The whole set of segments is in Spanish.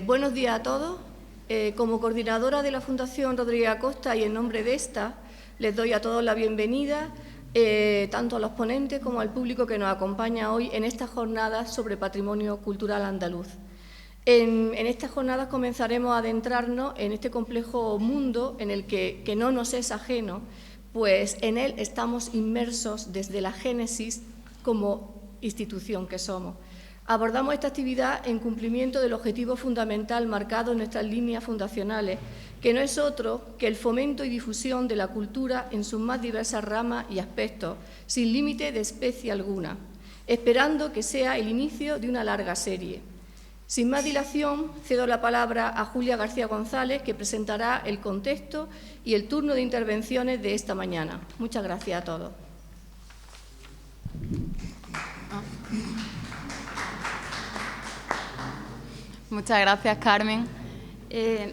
Buenos días a todos. Como coordinadora de la Fundación Rodríguez Acosta y en nombre de esta, les doy a todos la bienvenida, tanto a los ponentes como al público que nos acompaña hoy en estas jornadas sobre patrimonio cultural andaluz. En estas jornadas comenzaremos a adentrarnos en este complejo mundo en el que no nos es ajeno, pues en él estamos inmersos desde la génesis como institución que somos. Abordamos esta actividad en cumplimiento del objetivo fundamental marcado en nuestras líneas fundacionales, que no es otro que el fomento y difusión de la cultura en sus más diversas ramas y aspectos, sin límite de especie alguna, esperando que sea el inicio de una larga serie. Sin más dilación, cedo la palabra a Julia García González, que presentará el contexto y el turno de intervenciones de esta mañana. Muchas gracias a todos. Muchas gracias, Carmen.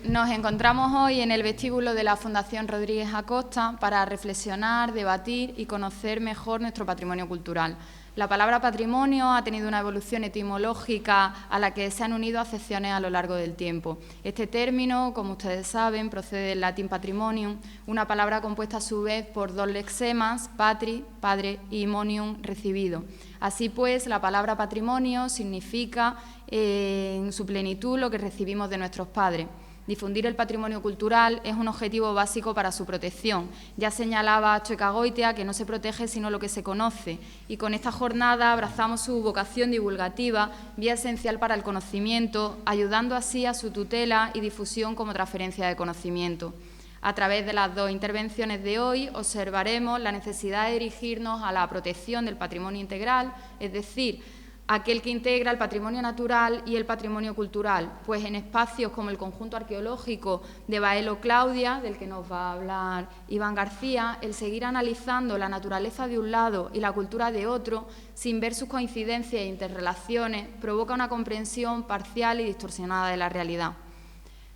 Nos encontramos hoy en el vestíbulo de la Fundación Rodríguez Acosta para reflexionar, debatir y conocer mejor nuestro patrimonio cultural. La palabra patrimonio ha tenido una evolución etimológica a la que se han unido acepciones a lo largo del tiempo. Este término, como ustedes saben, procede del latín patrimonium, una palabra compuesta a su vez por dos lexemas, patri, padre, y monium, recibido. Así pues, la palabra patrimonio significa en su plenitud lo que recibimos de nuestros padres. Difundir el patrimonio cultural es un objetivo básico para su protección. Ya señalaba Txoekagoitia que no se protege sino lo que se conoce, y con esta jornada abrazamos su vocación divulgativa, vía esencial para el conocimiento, ayudando así a su tutela y difusión como transferencia de conocimiento. A través de las dos intervenciones de hoy observaremos la necesidad de dirigirnos a la protección del patrimonio integral, es decir, aquel que integra el patrimonio natural y el patrimonio cultural, pues en espacios como el conjunto arqueológico de Baelo Claudia, del que nos va a hablar Iván García, el seguir analizando la naturaleza de un lado y la cultura de otro, sin ver sus coincidencias e interrelaciones, provoca una comprensión parcial y distorsionada de la realidad.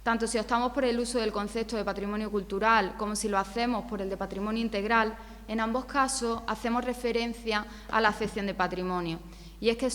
Tanto si optamos por el uso del concepto de patrimonio cultural como si lo hacemos por el de patrimonio integral, en ambos casos hacemos referencia a la acepción de patrimonio. Y es que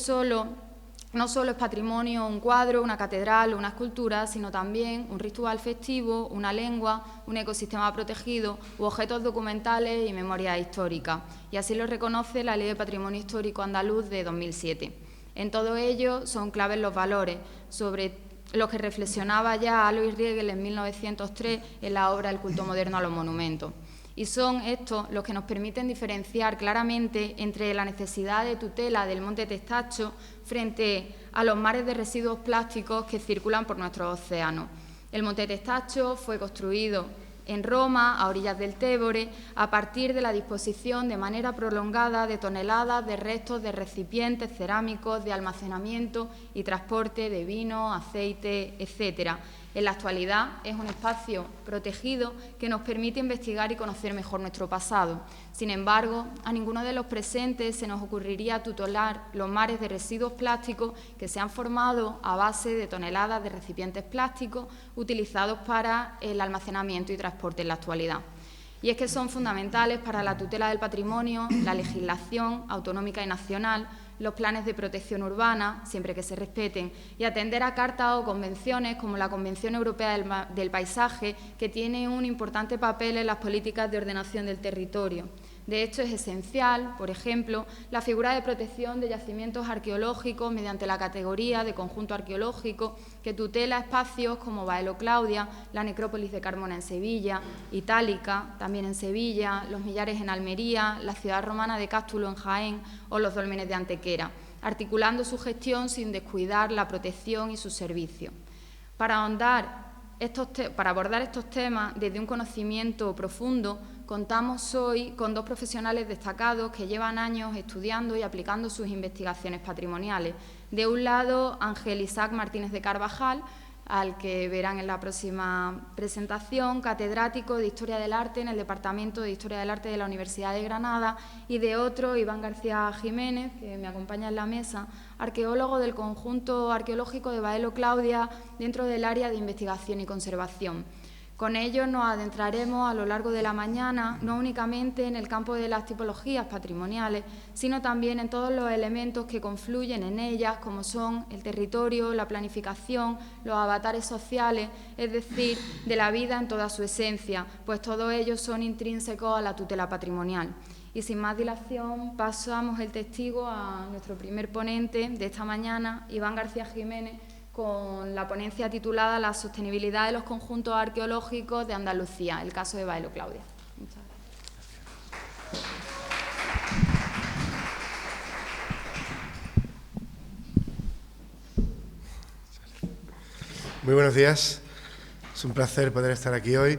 no solo es patrimonio un cuadro, una catedral o una escultura, sino también un ritual festivo, una lengua, un ecosistema protegido u objetos documentales y memoria histórica. Y así lo reconoce la Ley de Patrimonio Histórico Andaluz de 2007. En todo ello son claves los valores, sobre los que reflexionaba ya Alois Riegel en 1903 en la obra El culto moderno a los monumentos. Y son estos los que nos permiten diferenciar claramente entre la necesidad de tutela del monte Testacho frente a los mares de residuos plásticos que circulan por nuestros océanos. El monte Testacho fue construido en Roma, a orillas del Tébore, a partir de la disposición de manera prolongada de toneladas de restos de recipientes cerámicos de almacenamiento y transporte de vino, aceite, etcétera. En la actualidad es un espacio protegido que nos permite investigar y conocer mejor nuestro pasado. Sin embargo, a ninguno de los presentes se nos ocurriría tutelar los mares de residuos plásticos que se han formado a base de toneladas de recipientes plásticos utilizados para el almacenamiento y transporte en la actualidad. Y es que son fundamentales para la tutela del patrimonio, la legislación autonómica y nacional, los planes de protección urbana, siempre que se respeten, y atender a cartas o convenciones como la Convención Europea del Paisaje, que tiene un importante papel en las políticas de ordenación del territorio. De hecho, es esencial, por ejemplo, la figura de protección de yacimientos arqueológicos mediante la categoría de conjunto arqueológico que tutela espacios como Baelo Claudia, la necrópolis de Carmona en Sevilla, Itálica, también en Sevilla, los Millares en Almería, la ciudad romana de Cástulo en Jaén o los dólmenes de Antequera, articulando su gestión sin descuidar la protección y sus servicios. Para abordar estos temas desde un conocimiento profundo, contamos hoy con dos profesionales destacados que llevan años estudiando y aplicando sus investigaciones patrimoniales. De un lado, Ángel Isaac Martínez de Carvajal, al que verán en la próxima presentación, catedrático de Historia del Arte en el Departamento de Historia del Arte de la Universidad de Granada, y de otro, Iván García Jiménez, que me acompaña en la mesa, arqueólogo del conjunto arqueológico de Baelo Claudia dentro del área de investigación y conservación. Con ellos nos adentraremos a lo largo de la mañana, no únicamente en el campo de las tipologías patrimoniales, sino también en todos los elementos que confluyen en ellas, como son el territorio, la planificación, los avatares sociales, es decir, de la vida en toda su esencia, pues todos ellos son intrínsecos a la tutela patrimonial. Y sin más dilación, pasamos el testigo a nuestro primer ponente de esta mañana, Iván García Jiménez, con la ponencia titulada La sostenibilidad de los conjuntos arqueológicos de Andalucía, el caso de Baelo Claudia. Muchas gracias. Muy buenos días, es un placer poder estar aquí hoy.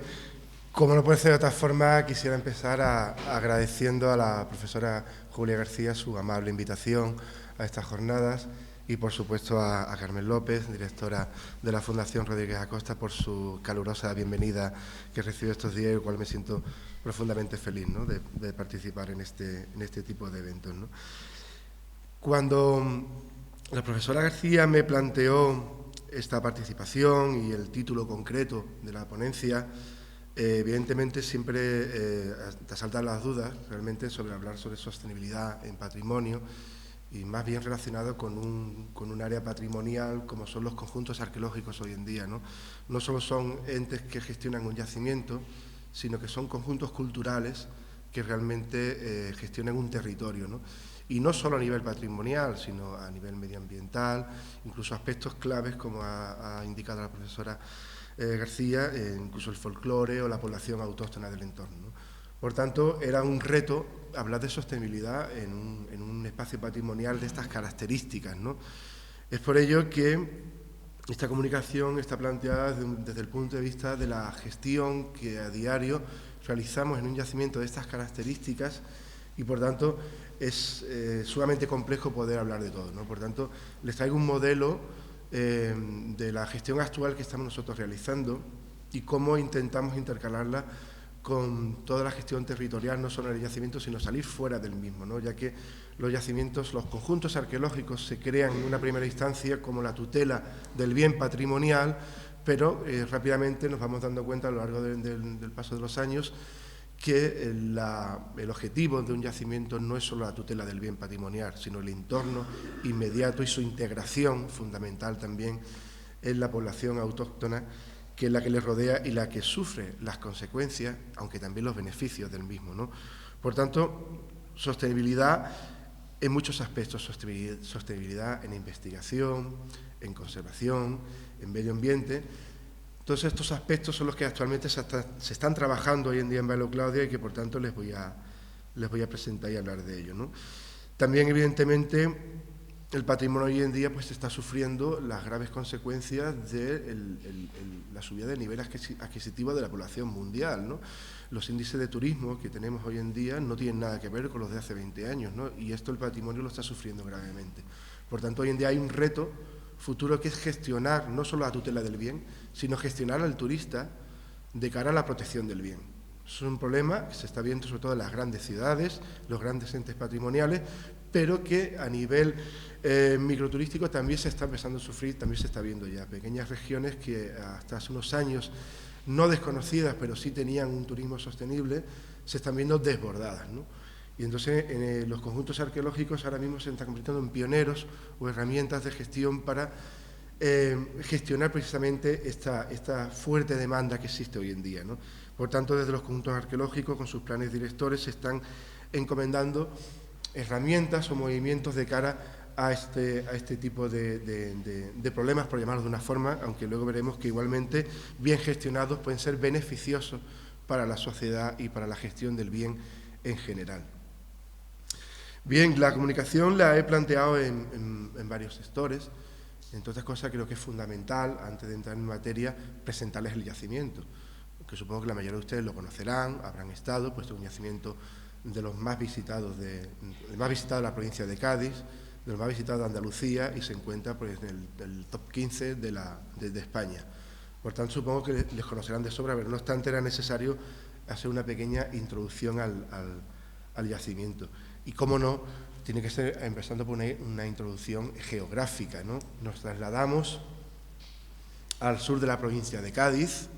Como no puede ser de otra forma, quisiera empezar agradeciendo a la profesora Julia García su amable invitación a estas jornadas y, por supuesto, a Carmen López, directora de la Fundación Rodríguez Acosta, por su calurosa bienvenida que recibo estos días, y el cual me siento profundamente feliz, ¿no?, de participar en este tipo de eventos, ¿no? Cuando la profesora García me planteó esta participación y el título concreto de la ponencia, evidentemente siempre te asaltan las dudas realmente sobre hablar sobre sostenibilidad en patrimonio, y más bien relacionado con un área patrimonial como son los conjuntos arqueológicos hoy en día, ¿no? No solo son entes que gestionan un yacimiento, sino que son conjuntos culturales que realmente gestionan un territorio, ¿no? Y no solo a nivel patrimonial, sino a nivel medioambiental, incluso aspectos claves, como ha indicado la profesora García, incluso el folclore o la población autóctona del entorno, ¿no? Por tanto, era un reto hablar de sostenibilidad en un espacio patrimonial de estas características, ¿no? Es por ello que esta comunicación está planteada desde el punto de vista de la gestión que a diario realizamos en un yacimiento de estas características, y por tanto es sumamente complejo poder hablar de todo, ¿no? Por tanto, les traigo un modelo de la gestión actual que estamos nosotros realizando y cómo intentamos intercalarla con toda la gestión territorial, no solo en el yacimiento, sino salir fuera del mismo, ¿no? Ya que los yacimientos, los conjuntos arqueológicos se crean en una primera instancia como la tutela del bien patrimonial, pero rápidamente nos vamos dando cuenta a lo largo del paso de los años que el objetivo de un yacimiento no es solo la tutela del bien patrimonial, sino el entorno inmediato y su integración fundamental también en la población autóctona, que es la que les rodea y la que sufre las consecuencias, aunque también los beneficios del mismo, ¿no? Por tanto, sostenibilidad en muchos aspectos, sostenibilidad en investigación, en conservación, en medio ambiente. Todos estos aspectos son los que actualmente se están trabajando hoy en día en Baelo Claudia y que, por tanto, les voy a presentar y hablar de ello, ¿no? También, evidentemente, el patrimonio hoy en día pues está sufriendo las graves consecuencias de la subida del nivel adquisitivo de la población mundial, ¿no? Los índices de turismo que tenemos hoy en día no tienen nada que ver con los de hace 20 años, ¿no? Y esto el patrimonio lo está sufriendo gravemente. Por tanto, hoy en día hay un reto futuro que es gestionar no solo la tutela del bien, sino gestionar al turista de cara a la protección del bien. Es un problema que se está viendo sobre todo en las grandes ciudades, los grandes entes patrimoniales, pero que a nivel microturístico también se está empezando a sufrir, también se está viendo ya. Pequeñas regiones que hasta hace unos años no desconocidas, pero sí tenían un turismo sostenible, se están viendo desbordadas, ¿no? Y entonces en los conjuntos arqueológicos ahora mismo se están convirtiendo en pioneros o herramientas de gestión para gestionar precisamente esta fuerte demanda que existe hoy en día, ¿no? Por tanto, desde los conjuntos arqueológicos, con sus planes directores, se están encomendando herramientas o movimientos de cara a este tipo de problemas, por llamarlos de una forma, aunque luego veremos que igualmente bien gestionados pueden ser beneficiosos para la sociedad y para la gestión del bien en general. Bien, la comunicación la he planteado en varios sectores. Entre otras cosas, creo que es fundamental, antes de entrar en materia, presentarles el yacimiento, que supongo que la mayoría de ustedes lo conocerán, habrán estado, puesto un yacimiento de los más visitados de la provincia de Cádiz, de los más visitados de Andalucía, y se encuentra pues, en el top 15 de España. Por tanto, supongo que les conocerán de sobra, pero no obstante era necesario hacer una pequeña introducción al yacimiento. Y cómo no, tiene que ser empezando por una introducción geográfica, ¿no? Nos trasladamos al sur de la provincia de Cádiz,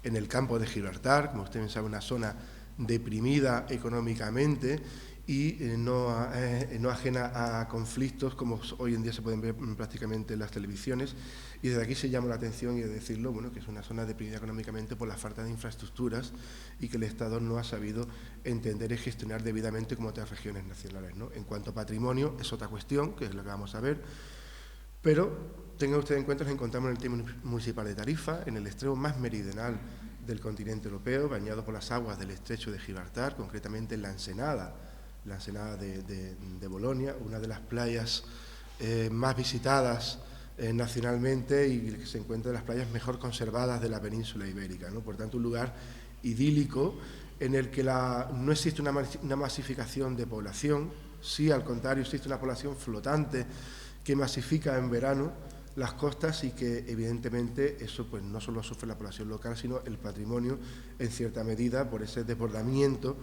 en el campo de Gibraltar, como usted bien sabe, una zona deprimida económicamente y no ajena a conflictos como hoy en día se pueden ver prácticamente en las televisiones, y desde aquí se llama la atención y de decirlo, bueno, que es una zona deprimida económicamente por la falta de infraestructuras y que el Estado no ha sabido entender y gestionar debidamente como otras regiones nacionales, ¿no? En cuanto a patrimonio, es otra cuestión, que es lo que vamos a ver, pero tenga usted en cuenta que nos encontramos en el tema municipal de Tarifa, en el extremo más meridional del continente europeo, bañado por las aguas del estrecho de Gibraltar, concretamente en la Ensenada de Bolonia, una de las playas más visitadas nacionalmente y que se encuentra en las playas mejor conservadas de la península ibérica, ¿no? Por tanto, un lugar idílico en el que no existe una masificación de población, sí, al contrario, existe una población flotante que masifica en verano las costas y que evidentemente eso pues no solo sufre la población local, sino el patrimonio en cierta medida por ese desbordamiento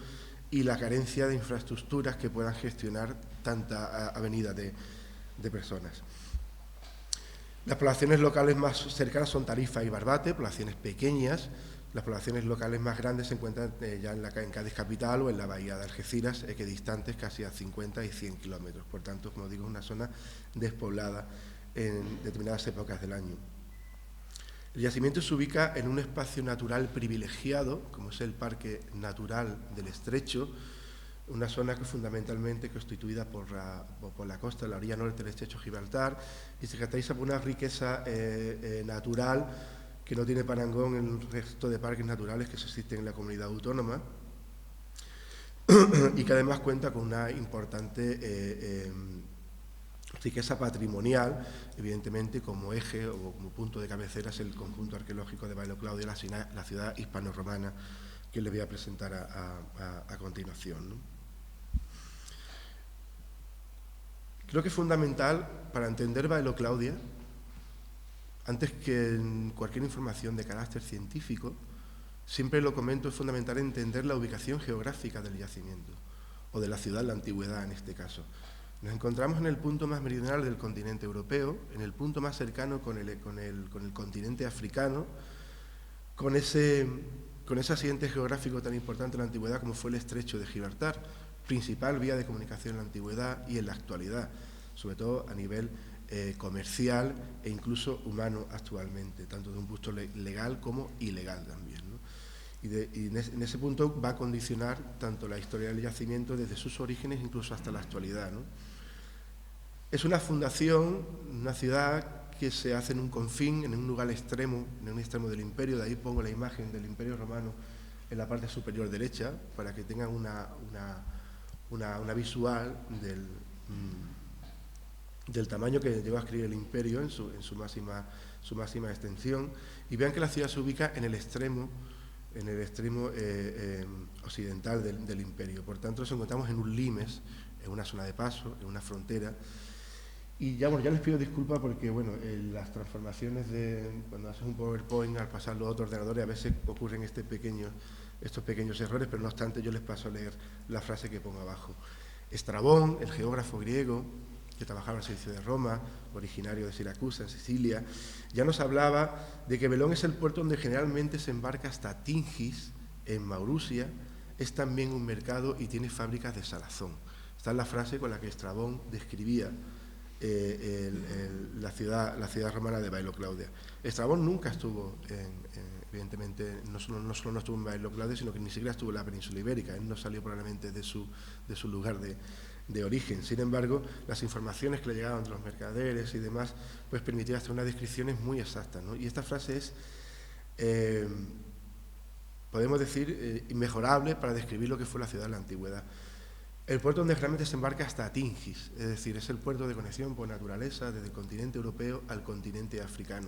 y la carencia de infraestructuras que puedan gestionar tanta avenida de personas. Las poblaciones locales más cercanas son Tarifa y Barbate, poblaciones pequeñas. Las poblaciones locales más grandes se encuentran ya en Cádiz capital o en la bahía de Algeciras, equidistantes casi a 50 y 100 kilómetros. Por tanto, como digo, es una zona despoblada en determinadas épocas del año. El yacimiento se ubica en un espacio natural privilegiado, como es el Parque Natural del Estrecho, una zona que fundamentalmente constituida por la costa, la orilla norte del Estrecho de Gibraltar, y se caracteriza por una riqueza natural que no tiene parangón en el resto de parques naturales que existen en la comunidad autónoma, y que además cuenta con una importante riqueza patrimonial, evidentemente como eje o como punto de cabecera es el conjunto arqueológico de Bailo Claudia, la ciudad hispano-romana que les voy a presentar a continuación, ¿no? Creo que es fundamental para entender Bailo Claudia, antes que cualquier información de carácter científico, siempre lo comento, es fundamental entender la ubicación geográfica del yacimiento, o de la ciudad, la antigüedad en este caso. Nos encontramos en el punto más meridional del continente europeo, en el punto más cercano con el continente africano, con ese accidente geográfico tan importante en la antigüedad como fue el Estrecho de Gibraltar, principal vía de comunicación en la antigüedad y en la actualidad, sobre todo a nivel comercial e incluso humano actualmente, tanto de un punto legal como ilegal también, ¿no? Y en ese punto va a condicionar tanto la historia del yacimiento desde sus orígenes incluso hasta la actualidad, ¿no? Es una fundación, una ciudad que se hace en un confín, en un lugar extremo, en un extremo del imperio, de ahí pongo la imagen del Imperio Romano en la parte superior derecha, para que tengan una visual del tamaño que llegó a adquirir el imperio en su máxima extensión, y vean que la ciudad se ubica en el extremo occidental del imperio. Por tanto, nos encontramos en un limes, en una zona de paso, en una frontera. Y ya les pido disculpas porque, bueno, las transformaciones cuando haces un PowerPoint, al pasarlo a otro ordenador, a veces ocurren estos pequeños errores, pero no obstante yo les paso a leer la frase que pongo abajo. Estrabón, el geógrafo griego, que trabajaba al servicio de Roma, originario de Siracusa, en Sicilia, ya nos hablaba de que Belón es el puerto donde generalmente se embarca hasta Tingis, en Maurusia, es también un mercado y tiene fábricas de salazón. Esta es la frase con la que Estrabón describía la ciudad romana de Bailo Claudia. Estrabón nunca estuvo, evidentemente, no solo no estuvo en Bailo Claudia, sino que ni siquiera estuvo en la península ibérica. Él no salió probablemente de su lugar de origen. Sin embargo, las informaciones que le llegaban de los mercaderes y demás, pues permitían hacer unas descripciones muy exactas, ¿no? Y esta frase es, podemos decir, inmejorable para describir lo que fue la ciudad en la antigüedad. El puerto donde realmente se embarca hasta Tingis, es decir, es el puerto de conexión por naturaleza desde el continente europeo al continente africano.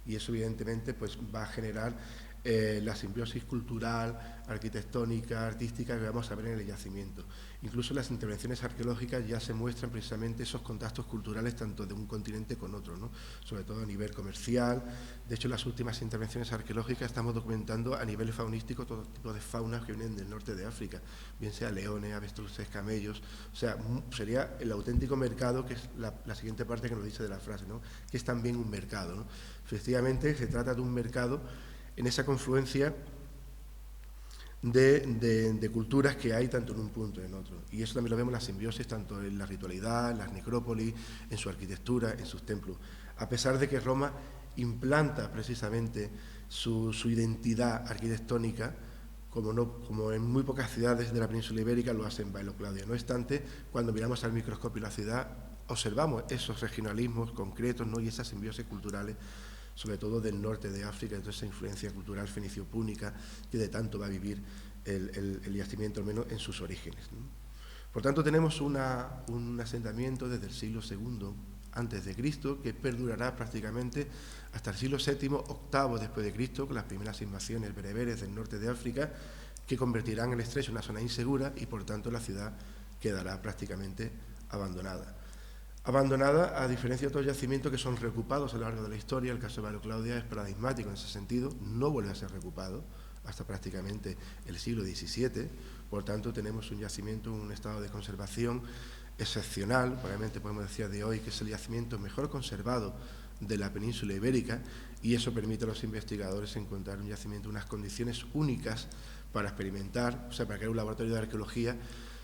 Y eso evidentemente pues, va a generar la simbiosis cultural, arquitectónica, artística que vamos a ver en el yacimiento. Incluso en las intervenciones arqueológicas ya se muestran precisamente esos contactos culturales tanto de un continente con otro, ¿no? Sobre todo a nivel comercial. De hecho, en las últimas intervenciones arqueológicas estamos documentando a nivel faunístico todo tipo de faunas que vienen del norte de África, bien sea leones, avestruces, camellos. O sea, sería el auténtico mercado, que es la siguiente parte que nos dice de la frase, ¿no? Que es también un mercado, ¿no? Efectivamente, se trata de un mercado en esa confluencia de culturas que hay tanto en un punto y en otro. Y eso también lo vemos en la simbiosis, tanto en la ritualidad, en las necrópolis, en su arquitectura, en sus templos. A pesar de que Roma implanta precisamente su identidad arquitectónica, como en muy pocas ciudades de la península ibérica lo hacen Bailo Claudia. No obstante, cuando miramos al microscopio la ciudad, observamos esos regionalismos concretos, ¿no? Y esas simbiosis culturales, sobre todo del norte de África, toda esa influencia cultural fenicio-púnica que de tanto va a vivir el yacimiento, al menos en sus orígenes, ¿no? Por tanto, tenemos un asentamiento desde el siglo II antes de Cristo, que perdurará prácticamente hasta el siglo VII, VIII después de Cristo, con las primeras invasiones bereberes del norte de África, que convertirán el estrecho en una zona insegura y, por tanto, la ciudad quedará prácticamente abandonada. Abandonada, a diferencia de otros yacimientos que son reocupados a lo largo de la historia. El caso de Bailo Claudia es paradigmático en ese sentido, no vuelve a ser reocupado hasta prácticamente el siglo XVII, por tanto, tenemos un yacimiento en un estado de conservación excepcional, probablemente podemos decir de hoy que es el yacimiento mejor conservado de la península ibérica, y eso permite a los investigadores encontrar un yacimiento, unas condiciones únicas para experimentar, o sea, para crear un laboratorio de arqueología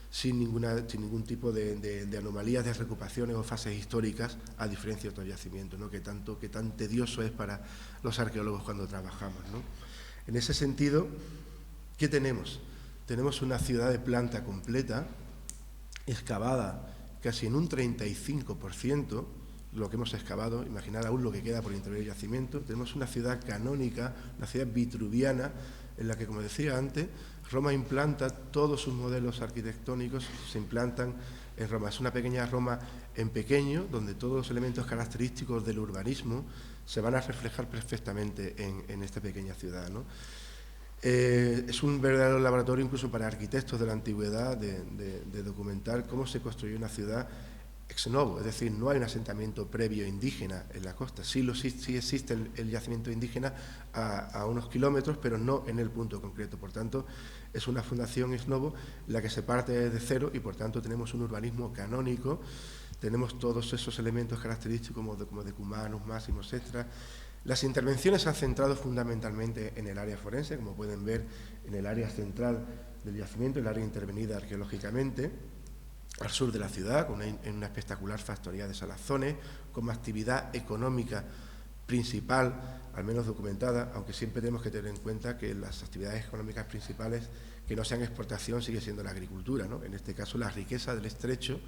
sin ningún tipo de anomalías, de reocupaciones o fases históricas, a diferencia de otros yacimientos, ¿no? que tan tedioso es para los arqueólogos cuando trabajamos, ¿no? En ese sentido, ¿qué tenemos? Tenemos una ciudad de planta completa, excavada casi en un 35%, lo que hemos excavado, imaginar aún lo que queda por el interior del yacimiento. Tenemos una ciudad canónica, una ciudad vitruviana, en la que, como decía antes, Roma implanta todos sus modelos arquitectónicos, se implantan en Roma. Es una pequeña Roma en pequeño, donde todos los elementos característicos del urbanismo se van a reflejar perfectamente en esta pequeña ciudad, ¿no? Es un verdadero laboratorio incluso para arquitectos de la antigüedad de documentar cómo se construyó una ciudad ex novo, es decir, no hay un asentamiento previo indígena en la costa. Sí existe el yacimiento indígena a unos kilómetros, pero no en el punto concreto. Por tanto, es una fundación ex novo en la que se parte de cero y, por tanto, tenemos un urbanismo canónico, tenemos todos esos elementos característicos como decumanos, máximos, etc. Las intervenciones se han centrado fundamentalmente en el área forense, como pueden ver en el área central del yacimiento, el área intervenida arqueológicamente, al sur de la ciudad, en una espectacular factoría de salazones, como actividad económica principal, al menos documentada, aunque siempre tenemos que tener en cuenta que las actividades económicas principales que no sean exportación sigue siendo la agricultura, ¿no? En este caso, la riqueza del estrecho,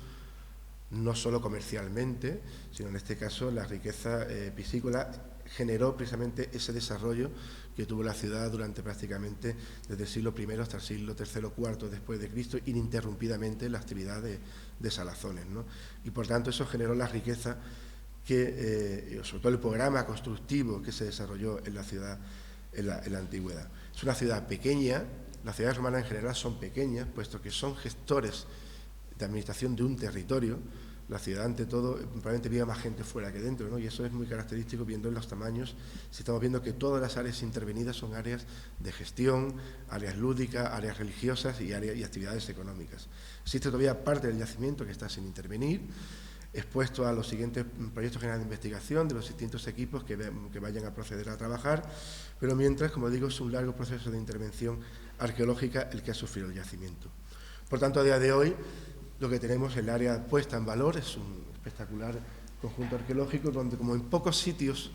no solo comercialmente, sino en este caso la riqueza piscícola generó precisamente ese desarrollo que tuvo la ciudad durante prácticamente desde el siglo I hasta el siglo III o IV después de Cristo, ininterrumpidamente la actividad de salazones, ¿no? Y por tanto eso generó la riqueza que, sobre todo el programa constructivo que se desarrolló en la ciudad en la antigüedad. Es una ciudad pequeña, las ciudades romanas en general son pequeñas, puesto que son gestores de administración de un territorio. La ciudad, ante todo, probablemente viva más gente fuera que dentro, ¿no? Y eso es muy característico viendo en los tamaños. Si estamos viendo que todas las áreas intervenidas son áreas de gestión, áreas lúdicas, áreas religiosas y actividades económicas. Existe todavía parte del yacimiento que está sin intervenir, expuesto a los siguientes proyectos generales de investigación de los distintos equipos que vayan a proceder a trabajar, pero mientras, como digo, es un largo proceso de intervención arqueológica el que ha sufrido el yacimiento. Por tanto, a día de hoy, lo que tenemos, el área puesta en valor, es un espectacular conjunto arqueológico donde, como en pocos sitios,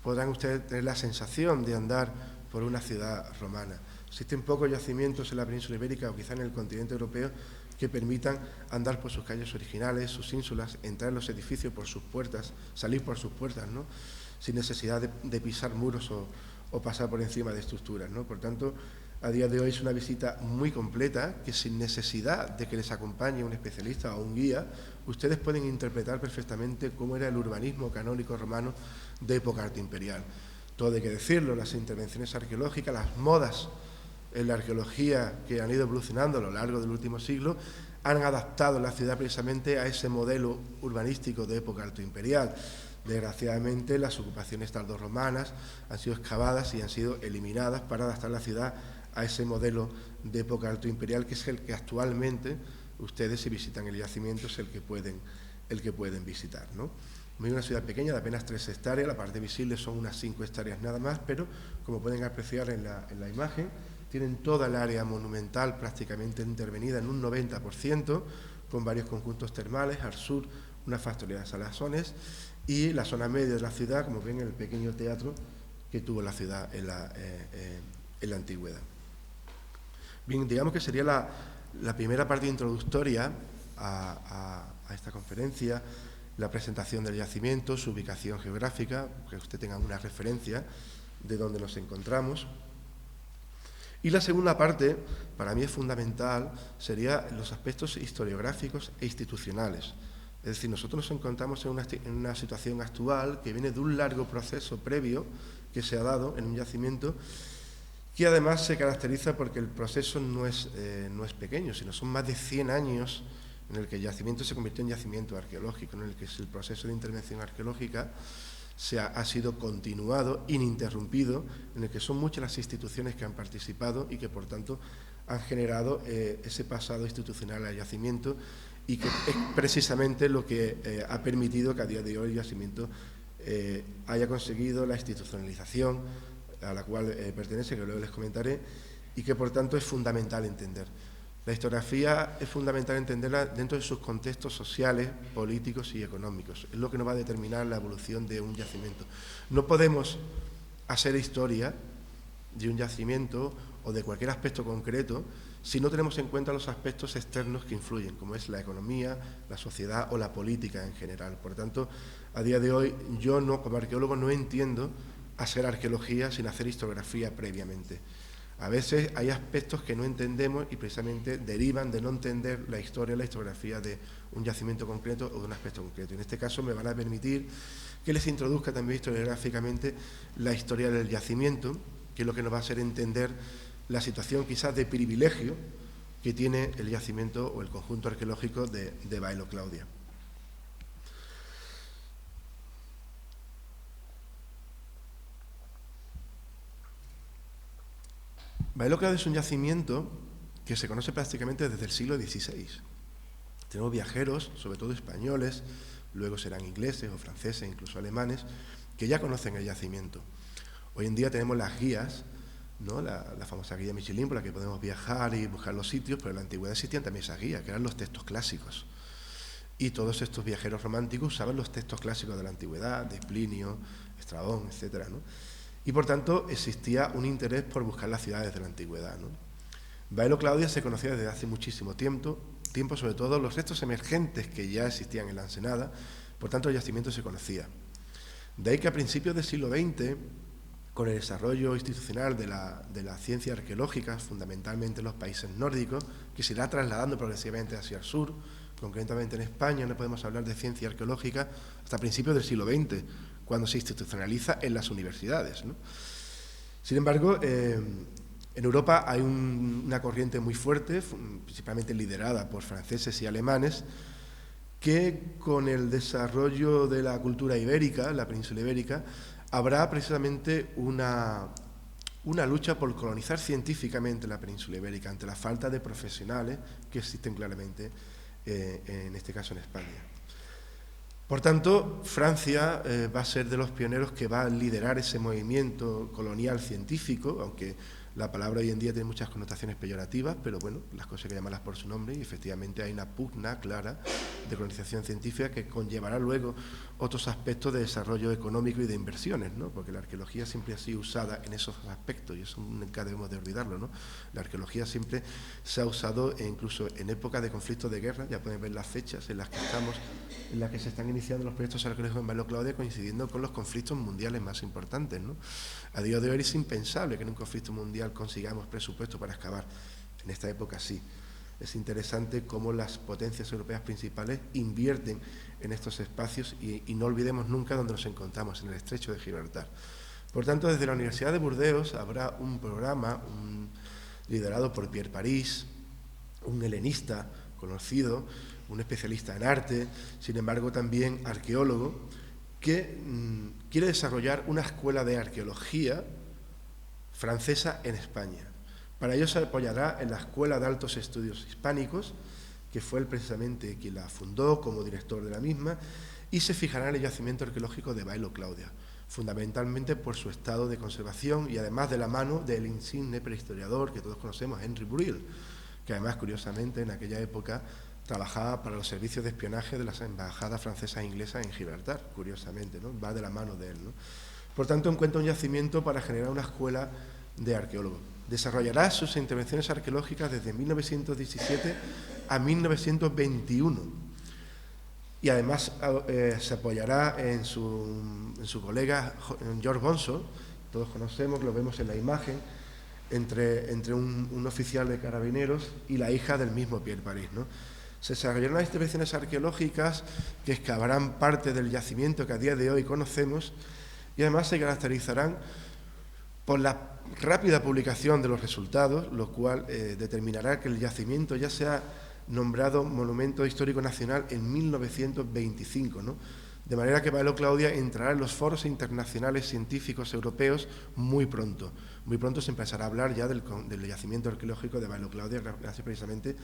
podrán ustedes tener la sensación de andar por una ciudad romana. Existen pocos yacimientos en la península ibérica o quizá en el continente europeo que permitan andar por sus calles originales, sus ínsulas, entrar en los edificios por sus puertas, salir por sus puertas, ¿no? Sin necesidad de pisar muros o pasar por encima de estructuras, ¿no? Por tanto, a día de hoy es una visita muy completa que, sin necesidad de que les acompañe un especialista o un guía, ustedes pueden interpretar perfectamente cómo era el urbanismo canónico romano de época arte imperial. Todo hay que decirlo, las intervenciones arqueológicas, las modas en la arqueología que han ido evolucionando a lo largo del último siglo, han adaptado la ciudad precisamente a ese modelo urbanístico de época alto imperial. Desgraciadamente, las ocupaciones tardorromanas han sido excavadas y han sido eliminadas para adaptar la ciudad a ese modelo de época alto imperial, que es el que actualmente ustedes, si visitan el yacimiento, es el que pueden visitar, ¿no? Es una ciudad pequeña de apenas 3 hectáreas, la parte visible son unas 5 hectáreas nada más, pero como pueden apreciar en la imagen, tienen toda el área monumental prácticamente intervenida en un 90%, con varios conjuntos termales, al sur una factoría de salazones y la zona media de la ciudad, como ven, el pequeño teatro que tuvo la ciudad en la antigüedad. Bien, digamos que sería la primera parte introductoria a esta conferencia, la presentación del yacimiento, su ubicación geográfica, que usted tenga una referencia de dónde nos encontramos. Y la segunda parte, para mí es fundamental, sería los aspectos historiográficos e institucionales. Es decir, nosotros nos encontramos en una situación actual que viene de un largo proceso previo que se ha dado en un yacimiento que además se caracteriza porque el proceso no es pequeño, sino son más de 100 años en el que el yacimiento se convirtió en yacimiento arqueológico, en el que el proceso de intervención arqueológica ha sido continuado, ininterrumpido, en el que son muchas las instituciones que han participado y que, por tanto, han generado ese pasado institucional al yacimiento y que es precisamente lo que ha permitido que a día de hoy el yacimiento haya conseguido la institucionalización a la cual pertenece, que luego les comentaré, y que, por tanto, es fundamental entender. La historiografía es fundamental entenderla dentro de sus contextos sociales, políticos y económicos. Es lo que nos va a determinar la evolución de un yacimiento. No podemos hacer historia de un yacimiento o de cualquier aspecto concreto si no tenemos en cuenta los aspectos externos que influyen, como es la economía, la sociedad o la política en general. Por tanto, a día de hoy, yo como arqueólogo no entiendo hacer arqueología sin hacer historiografía previamente. A veces hay aspectos que no entendemos y precisamente derivan de no entender la historia, la historiografía de un yacimiento concreto o de un aspecto concreto. En este caso me van a permitir que les introduzca también historiográficamente la historia del yacimiento, que es lo que nos va a hacer entender la situación quizás de privilegio que tiene el yacimiento o el conjunto arqueológico de Bailo Claudia. Bailo Claudia es un yacimiento que se conoce prácticamente desde el siglo XVI. Tenemos viajeros, sobre todo españoles, luego serán ingleses o franceses, incluso alemanes, que ya conocen el yacimiento. Hoy en día tenemos las guías, ¿no? La famosa guía Michelin, por la que podemos viajar y buscar los sitios, pero en la antigüedad existían también esas guías, que eran los textos clásicos. Y todos estos viajeros románticos usaban los textos clásicos de la antigüedad, de Plinio, Estrabón, etcétera, ¿no? Y por tanto existía un interés por buscar las ciudades de la antigüedad, ¿no? Bailo Claudia se conocía desde hace muchísimo tiempo, sobre todo los restos emergentes que ya existían en la Ensenada, por tanto el yacimiento se conocía. De ahí que a principios del siglo XX, con el desarrollo institucional de la ciencia arqueológica, fundamentalmente en los países nórdicos, que se irá trasladando progresivamente hacia el sur, concretamente en España no podemos hablar de ciencia arqueológica hasta principios del siglo XX, cuando se institucionaliza en las universidades, ¿no? Sin embargo, en Europa hay una corriente muy fuerte, principalmente liderada por franceses y alemanes, que con el desarrollo de la cultura ibérica, la península ibérica, habrá precisamente una lucha por colonizar científicamente la península ibérica ante la falta de profesionales que existen claramente, en este caso en España. Por tanto, Francia va a ser de los pioneros que va a liderar ese movimiento colonial científico, aunque la palabra hoy en día tiene muchas connotaciones peyorativas, pero bueno, las cosas hay que llamarlas por su nombre y efectivamente hay una pugna clara de colonización científica que conllevará luego otros aspectos de desarrollo económico y de inversiones, ¿no? Porque la arqueología siempre ha sido usada en esos aspectos y eso nunca debemos de olvidarlo, ¿no? La arqueología siempre se ha usado incluso en épocas de conflictos de guerra, ya pueden ver las fechas en las que estamos, en las que se están iniciando los proyectos arqueológicos en Bailo Claudia coincidiendo con los conflictos mundiales más importantes, ¿no? A día de hoy es impensable que en un conflicto mundial consigamos presupuesto para excavar. En esta época sí. Es interesante cómo las potencias europeas principales invierten en estos espacios y no olvidemos nunca dónde nos encontramos, en el estrecho de Gibraltar. Por tanto, desde la Universidad de Burdeos habrá un programa liderado por Pierre París, un helenista conocido, un especialista en arte, sin embargo también arqueólogo, que quiere desarrollar una escuela de arqueología francesa en España. Para ello se apoyará en la Escuela de Altos Estudios Hispánicos, que fue él precisamente quien la fundó como director de la misma, y se fijará en el yacimiento arqueológico de Bailo Claudia, fundamentalmente por su estado de conservación y además de la mano del insigne prehistoriador que todos conocemos, Henry Brill, que además, curiosamente, en aquella época trabajaba para los servicios de espionaje de las embajadas francesas e inglesas en Gibraltar, curiosamente, ¿no? Va de la mano de él, ¿no? Por tanto, encuentra un yacimiento para generar una escuela de arqueólogos. Desarrollará sus intervenciones arqueológicas desde 1917 a 1921 y además se apoyará en su colega George Bonsor, todos conocemos, lo vemos en la imagen, entre un oficial de carabineros y la hija del mismo Pierre Paris, ¿no? Se desarrollarán las intervenciones arqueológicas que excavarán parte del yacimiento que a día de hoy conocemos y además se caracterizarán por la rápida publicación de los resultados, lo cual determinará que el yacimiento ya sea nombrado Monumento Histórico Nacional en 1925, ¿no? De manera que Bailo Claudia entrará en los foros internacionales científicos europeos muy pronto. Muy pronto se empezará a hablar ya del yacimiento arqueológico de Bailo Claudia, gracias precisamente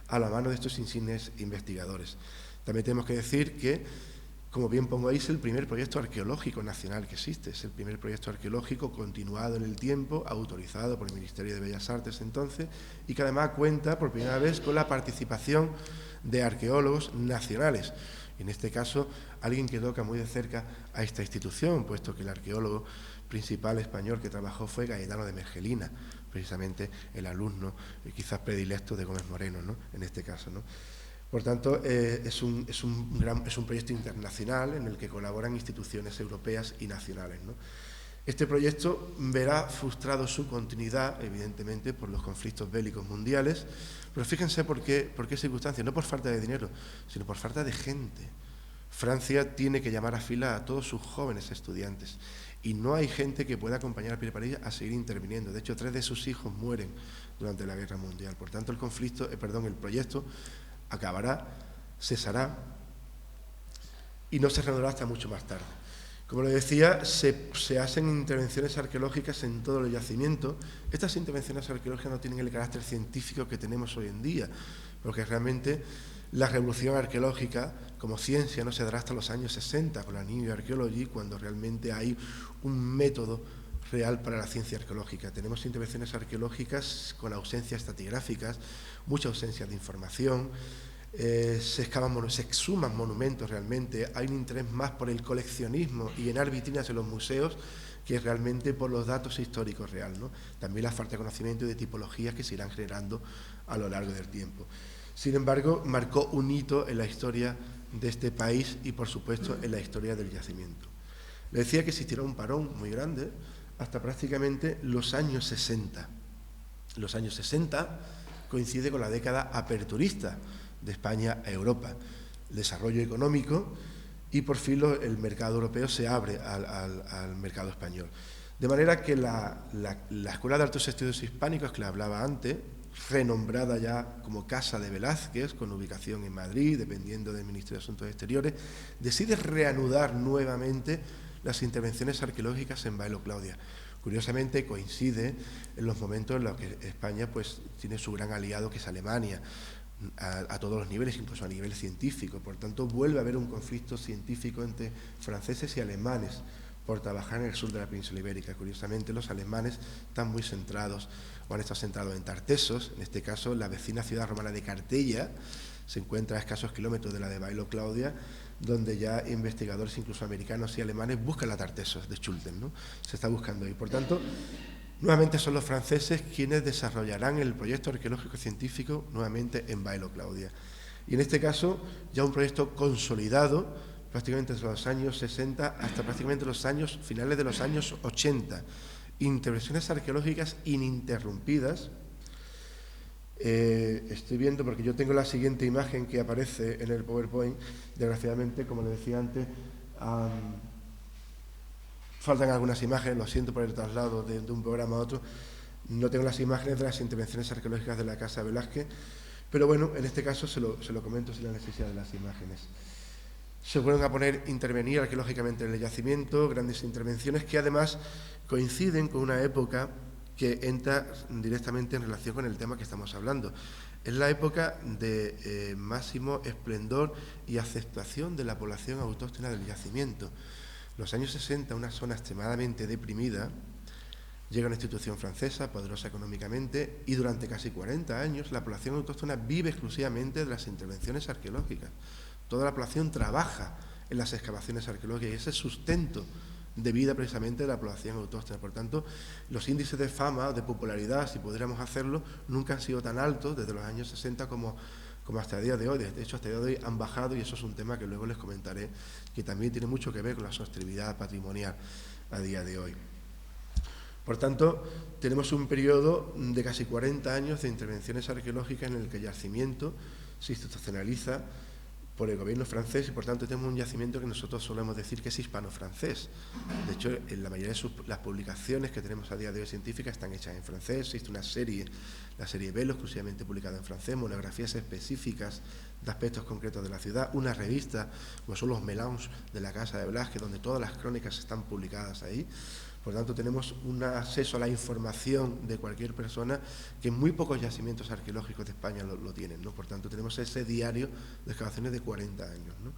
a la mano de estos insignes investigadores. También tenemos que decir que, como bien pongo ahí, es el primer proyecto arqueológico nacional que existe, es el primer proyecto arqueológico continuado en el tiempo, autorizado por el Ministerio de Bellas Artes entonces, y que además cuenta por primera vez con la participación de arqueólogos nacionales. En este caso, alguien que toca muy de cerca a esta institución, puesto que el arqueólogo principal español que trabajó fue Cayetano de Mergelina, precisamente el alumno quizás predilecto de Gómez Moreno, ¿no? En este caso, ¿no? Por tanto, es un proyecto internacional en el que colaboran instituciones europeas y nacionales, ¿no? Este proyecto verá frustrado su continuidad, evidentemente, por los conflictos bélicos mundiales, pero fíjense por qué circunstancias, no por falta de dinero, sino por falta de gente. Francia tiene que llamar a fila a todos sus jóvenes estudiantes y no hay gente que pueda acompañar a Pierre Paris a seguir interviniendo. De hecho, 3 de sus hijos mueren durante la Guerra Mundial. Por tanto, el proyecto acabará, cesará y no se reanudará hasta mucho más tarde. Como les decía, se hacen intervenciones arqueológicas en todo el yacimiento. Estas intervenciones arqueológicas no tienen el carácter científico que tenemos hoy en día, porque realmente la revolución arqueológica como ciencia no se dará hasta los años 60 con la New Archaeology, cuando realmente hay un método real para la ciencia arqueológica. Tenemos intervenciones arqueológicas con ausencias estratigráficas, mucha ausencia de información, se exhuman monumentos realmente, hay un interés más por el coleccionismo y llenar vitrinas en los museos que realmente por los datos históricos reales, ¿no? También la falta de conocimiento y de tipologías que se irán generando a lo largo del tiempo. Sin embargo, marcó un hito en la historia de este país y, por supuesto, en la historia del yacimiento. Le decía que existirá un parón muy grande hasta prácticamente los años 60. Los años 60 coincide con la década aperturista de España a Europa, el desarrollo económico y por fin el mercado europeo se abre al mercado español. De manera que la Escuela de Altos Estudios Hispánicos que le hablaba antes, renombrada ya como Casa de Velázquez, con ubicación en Madrid, dependiendo del Ministerio de Asuntos Exteriores, decide reanudar nuevamente las intervenciones arqueológicas en Bailo Claudia. Curiosamente coincide en los momentos en los que España pues tiene su gran aliado, que es Alemania, a todos los niveles, incluso a nivel científico. Por tanto, vuelve a haber un conflicto científico entre franceses y alemanes por trabajar en el sur de la península ibérica. Curiosamente, los alemanes están muy centrados, o han estado centrados en Tartesos, en este caso la vecina ciudad romana de Cartella, se encuentra a escasos kilómetros de la de Bailo Claudia, donde ya investigadores, incluso americanos y alemanes, buscan la Tartesos de Schulten, ¿no? Se está buscando ahí. Por tanto, nuevamente son los franceses quienes desarrollarán el proyecto arqueológico científico nuevamente en Bailo Claudia. Y en este caso, ya un proyecto consolidado, prácticamente desde los años 60 hasta prácticamente los finales de los años 80. Intervenciones arqueológicas ininterrumpidas. Estoy viendo, porque yo tengo la siguiente imagen que aparece en el PowerPoint, desgraciadamente, como le decía antes, faltan algunas imágenes, lo siento por el traslado de un programa a otro, no tengo las imágenes de las intervenciones arqueológicas de la Casa Velázquez, pero bueno, en este caso se lo comento sin la necesidad de las imágenes. Se vuelven a intervenir arqueológicamente en el yacimiento, grandes intervenciones que además coinciden con una época que entra directamente en relación con el tema que estamos hablando. Es la época de máximo esplendor y aceptación de la población autóctona del yacimiento. Los años 60, una zona extremadamente deprimida, llega una institución francesa, poderosa económicamente, y durante casi 40 años la población autóctona vive exclusivamente de las intervenciones arqueológicas. Toda la población trabaja en las excavaciones arqueológicas y ese sustento de vida precisamente de la población autóctona. Por tanto, los índices de fama, de popularidad, si pudiéramos hacerlo, nunca han sido tan altos desde los años 60 como hasta el día de hoy. De hecho, hasta el día de hoy han bajado, y eso es un tema que luego les comentaré, que también tiene mucho que ver con la sostenibilidad patrimonial a día de hoy. Por tanto, tenemos un periodo de casi 40 años de intervenciones arqueológicas en el que el yacimiento se institucionaliza por el gobierno francés y, por tanto, tenemos un yacimiento que nosotros solemos decir que es hispano-francés. De hecho, en la mayoría de las publicaciones que tenemos a día de hoy científicas están hechas en francés. Existe una serie, la serie Velo, exclusivamente publicada en francés, monografías específicas de aspectos concretos de la ciudad, una revista, como son los Mélanges de la Casa de Velázquez, donde todas las crónicas están publicadas ahí. Por tanto, tenemos un acceso a la información de cualquier persona que muy pocos yacimientos arqueológicos de España lo tienen, ¿no? Por tanto, tenemos ese diario de excavaciones de 40 años, ¿no?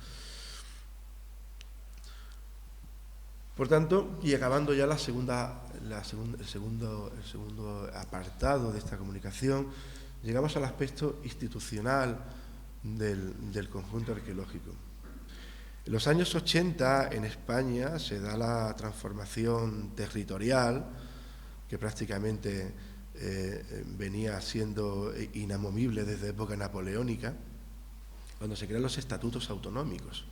Por tanto, y acabando ya el segundo apartado de esta comunicación, llegamos al aspecto institucional del conjunto arqueológico. En los años 80 en España se da la transformación territorial, que prácticamente venía siendo inamovible desde época napoleónica, cuando se crean los estatutos autonómicos.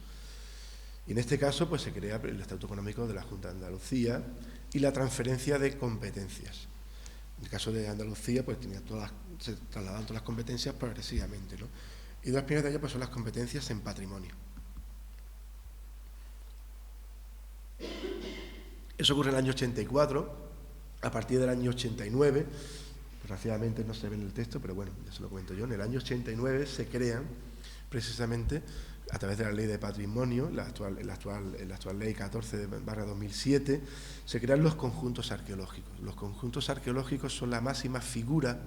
Y en este caso pues se crea el Estatuto Autonómico de la Junta de Andalucía y la transferencia de competencias. En el caso de Andalucía pues se trasladaban todas las competencias progresivamente, ¿no? Y dos primeras de ellas pues son las competencias en patrimonio. Eso ocurre en el año 84, a partir del año 89, desgraciadamente no se ve en el texto, pero bueno, ya se lo comento yo, en el año 89 se crean precisamente, a través de la Ley de Patrimonio, la actual Ley 14/2007, se crean los conjuntos arqueológicos. Los conjuntos arqueológicos son la máxima figura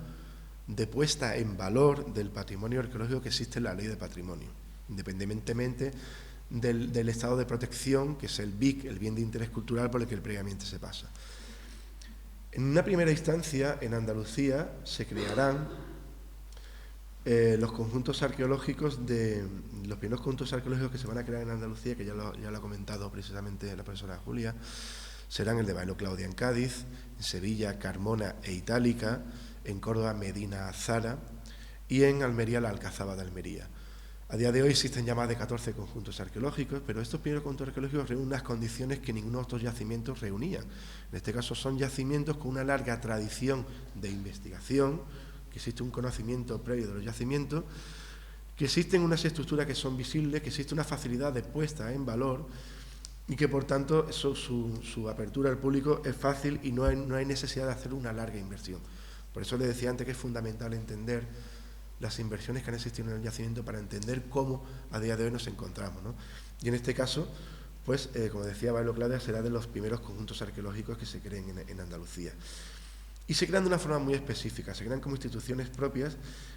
de puesta en valor del patrimonio arqueológico que existe en la Ley de Patrimonio, independientemente del estado de protección, que es el BIC, el bien de interés cultural, por el que previamente se pasa. En una primera instancia, en Andalucía, se crearán los conjuntos arqueológicos los primeros conjuntos arqueológicos que se van a crear en Andalucía, que ya lo ha comentado precisamente la profesora Julia, serán el de Bailo Claudia en Cádiz, en Sevilla, Carmona e Itálica, en Córdoba, Medina, Zara, y en Almería, la Alcazaba de Almería. A día de hoy existen ya más de 14 conjuntos arqueológicos, pero estos primeros conjuntos arqueológicos reúnen unas condiciones que ninguno de estos yacimientos reunían. En este caso son yacimientos con una larga tradición de investigación, que existe un conocimiento previo de los yacimientos, que existen unas estructuras que son visibles, que existe una facilidad de puesta en valor y que por tanto su apertura al público es fácil y no hay necesidad de hacer una larga inversión. Por eso les decía antes que es fundamental entender las inversiones que han existido en el yacimiento para entender cómo a día de hoy nos encontramos, ¿no? Y en este caso, pues, como decía Bailo Claudia, será de los primeros conjuntos arqueológicos que se creen en Andalucía. Y se crean de una forma muy específica, se crean como instituciones propias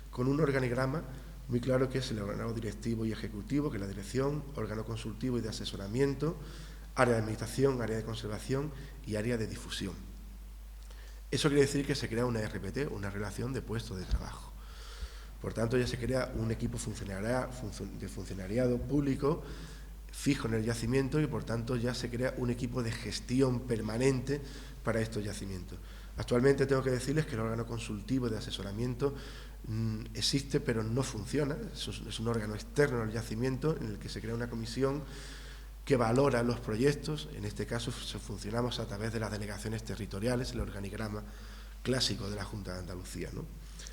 con un organigrama muy claro que es el órgano directivo y ejecutivo, que es la dirección, órgano consultivo y de asesoramiento, área de administración, área de conservación y área de difusión. Eso quiere decir que se crea una RPT, una relación de puesto de trabajo. Por tanto, ya se crea un equipo de funcionariado público fijo en el yacimiento y, por tanto, ya se crea un equipo de gestión permanente para estos yacimientos. Actualmente tengo que decirles que el órgano consultivo de asesoramiento existe, pero no funciona. Es un órgano externo al yacimiento en el que se crea una comisión que valora los proyectos. En este caso funcionamos a través de las delegaciones territoriales, el organigrama clásico de la Junta de Andalucía, ¿no?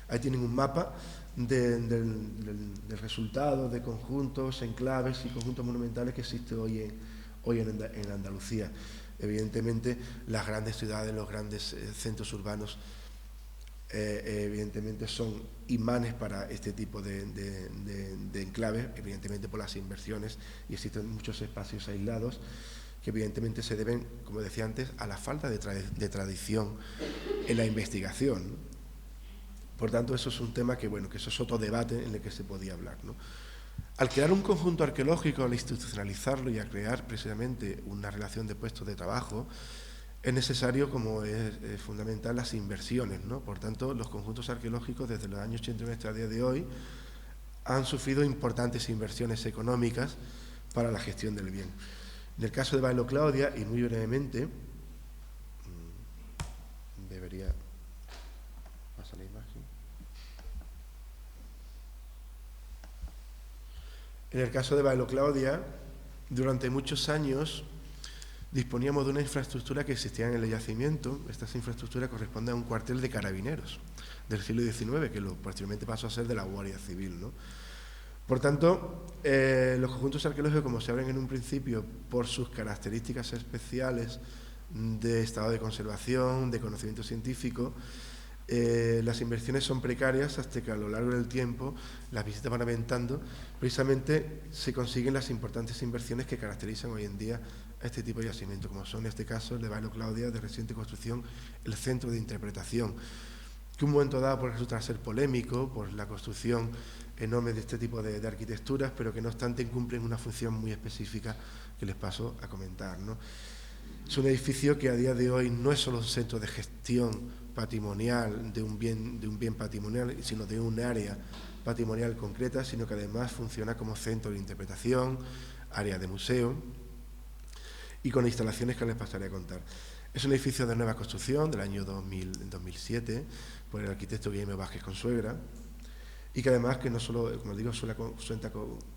Ahí tienen un mapa del resultado de conjuntos, enclaves y conjuntos monumentales que existe hoy en Andalucía. Evidentemente, las grandes ciudades, los grandes centros urbanos, evidentemente son imanes para este tipo de enclaves, evidentemente por las inversiones, y existen muchos espacios aislados que evidentemente se deben, como decía antes, a la falta de tradición en la investigación, ¿no? Por tanto, eso es un tema que, bueno, que eso es otro debate en el que se podía hablar, ¿no? Al crear un conjunto arqueológico, al institucionalizarlo y a crear precisamente una relación de puestos de trabajo, es necesario, como es fundamental, las inversiones, ¿no? Por tanto, los conjuntos arqueológicos desde los años 80 hasta el día de hoy han sufrido importantes inversiones económicas para la gestión del bien. En el caso de Bailo Claudia, y muy brevemente, debería pasar la imagen. En el caso de Bailo Claudia, durante muchos años disponíamos de una infraestructura que existía en el yacimiento. Esta infraestructura corresponde a un cuartel de carabineros del siglo XIX, que posteriormente pasó a ser de la Guardia Civil, ¿no? Por tanto, los conjuntos arqueológicos, como se abren en un principio, por sus características especiales de estado de conservación, de conocimiento científico, las inversiones son precarias hasta que a lo largo del tiempo las visitas van aumentando. Precisamente se consiguen las importantes inversiones que caracterizan hoy en día a este tipo de yacimiento, como son en este caso el de Bailo Claudia, de reciente construcción, el Centro de Interpretación, que un momento dado puede resultar ser polémico por la construcción enorme de este tipo de arquitecturas, pero que no obstante cumplen una función muy específica que les paso a comentar, ¿no? Es un edificio que a día de hoy no es solo un centro de gestión patrimonial de un bien patrimonial, sino de un área patrimonial concreta, sino que además funciona como centro de interpretación, área de museo y con instalaciones que les pasaré a contar. Es un edificio de nueva construcción del año 2007 por el arquitecto Guillermo Vázquez Consuegra, y que además, que no solo, como digo,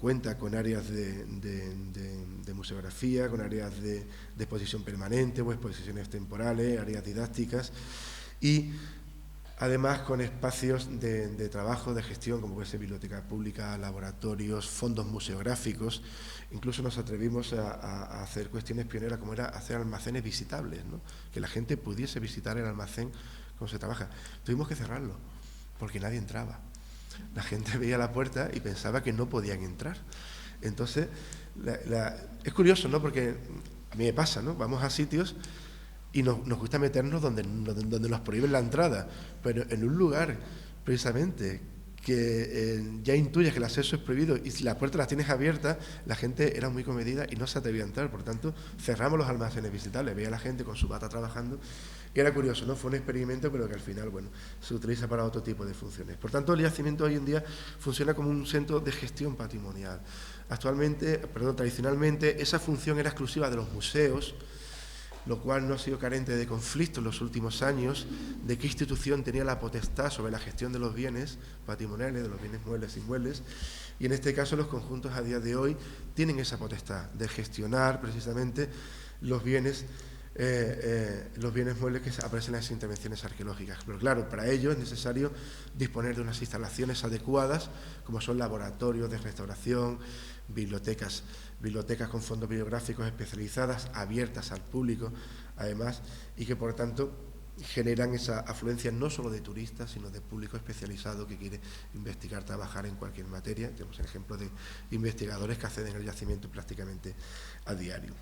cuenta con áreas de museografía, con áreas de exposición permanente o exposiciones temporales, áreas didácticas, y además con espacios de trabajo, de gestión, como puede ser biblioteca pública, laboratorios, fondos museográficos. Incluso nos atrevimos a hacer cuestiones pioneras, como era hacer almacenes visitables, ¿no? Que la gente pudiese visitar el almacén cómo se trabaja. Tuvimos que cerrarlo, porque nadie entraba. La gente veía la puerta y pensaba que no podían entrar. Entonces, es curioso, ¿no? Porque a mí me pasa, ¿no? Vamos a sitios y nos gusta meternos donde nos prohíben la entrada, pero en un lugar, precisamente, que ya intuyes que el acceso es prohibido y si las puertas las tienes abiertas, la gente era muy comedida y no se atrevía a entrar. Por tanto, cerramos los almacenes visitables, veía a la gente con su bata trabajando. Y era curioso, ¿no? Fue un experimento, pero que al final, bueno, se utiliza para otro tipo de funciones. Por tanto, el yacimiento hoy en día funciona como un centro de gestión patrimonial. Tradicionalmente, esa función era exclusiva de los museos, lo cual no ha sido carente de conflicto en los últimos años, de qué institución tenía la potestad sobre la gestión de los bienes patrimoniales, de los bienes muebles e inmuebles, y en este caso los conjuntos a día de hoy tienen esa potestad de gestionar precisamente los bienes muebles que aparecen en las intervenciones arqueológicas. Pero claro, para ello es necesario disponer de unas instalaciones adecuadas, como son laboratorios de restauración, bibliotecas con fondos bibliográficos especializadas, abiertas al público, además, y que por tanto generan esa afluencia no solo de turistas, sino de público especializado que quiere investigar, trabajar en cualquier materia. Tenemos el ejemplo de investigadores que acceden al yacimiento prácticamente a diario.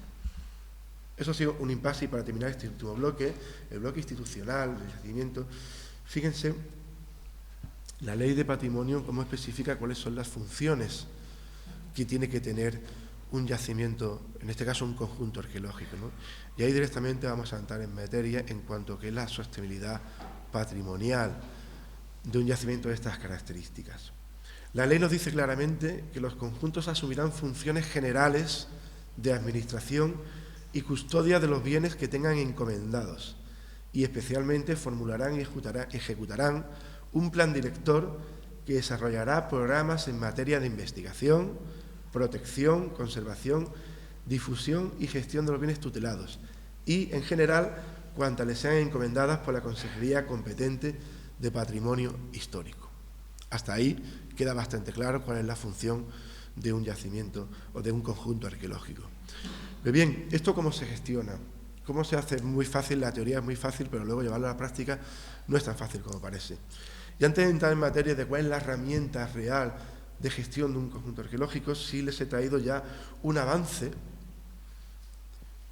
Eso ha sido un impasse, y para terminar este último bloque, el bloque institucional del yacimiento, fíjense la ley de patrimonio cómo especifica cuáles son las funciones que tiene que tener un yacimiento, en este caso un conjunto arqueológico, ¿no? Y ahí directamente vamos a entrar en materia en cuanto a que es la sostenibilidad patrimonial de un yacimiento de estas características. La ley nos dice claramente que los conjuntos asumirán funciones generales de administración y custodia de los bienes que tengan encomendados, y especialmente formularán y ejecutarán un plan director que desarrollará programas en materia de investigación, protección, conservación, difusión y gestión de los bienes tutelados, y, en general, cuantas les sean encomendadas por la Consejería competente de Patrimonio Histórico. Hasta ahí queda bastante claro cuál es la función de un yacimiento o de un conjunto arqueológico. Pero bien, ¿esto cómo se gestiona? ¿Cómo se hace? Muy fácil, la teoría es muy fácil, pero luego llevarlo a la práctica no es tan fácil como parece. Y antes de entrar en materia de cuál es la herramienta real de gestión de un conjunto arqueológico, sí les he traído ya un avance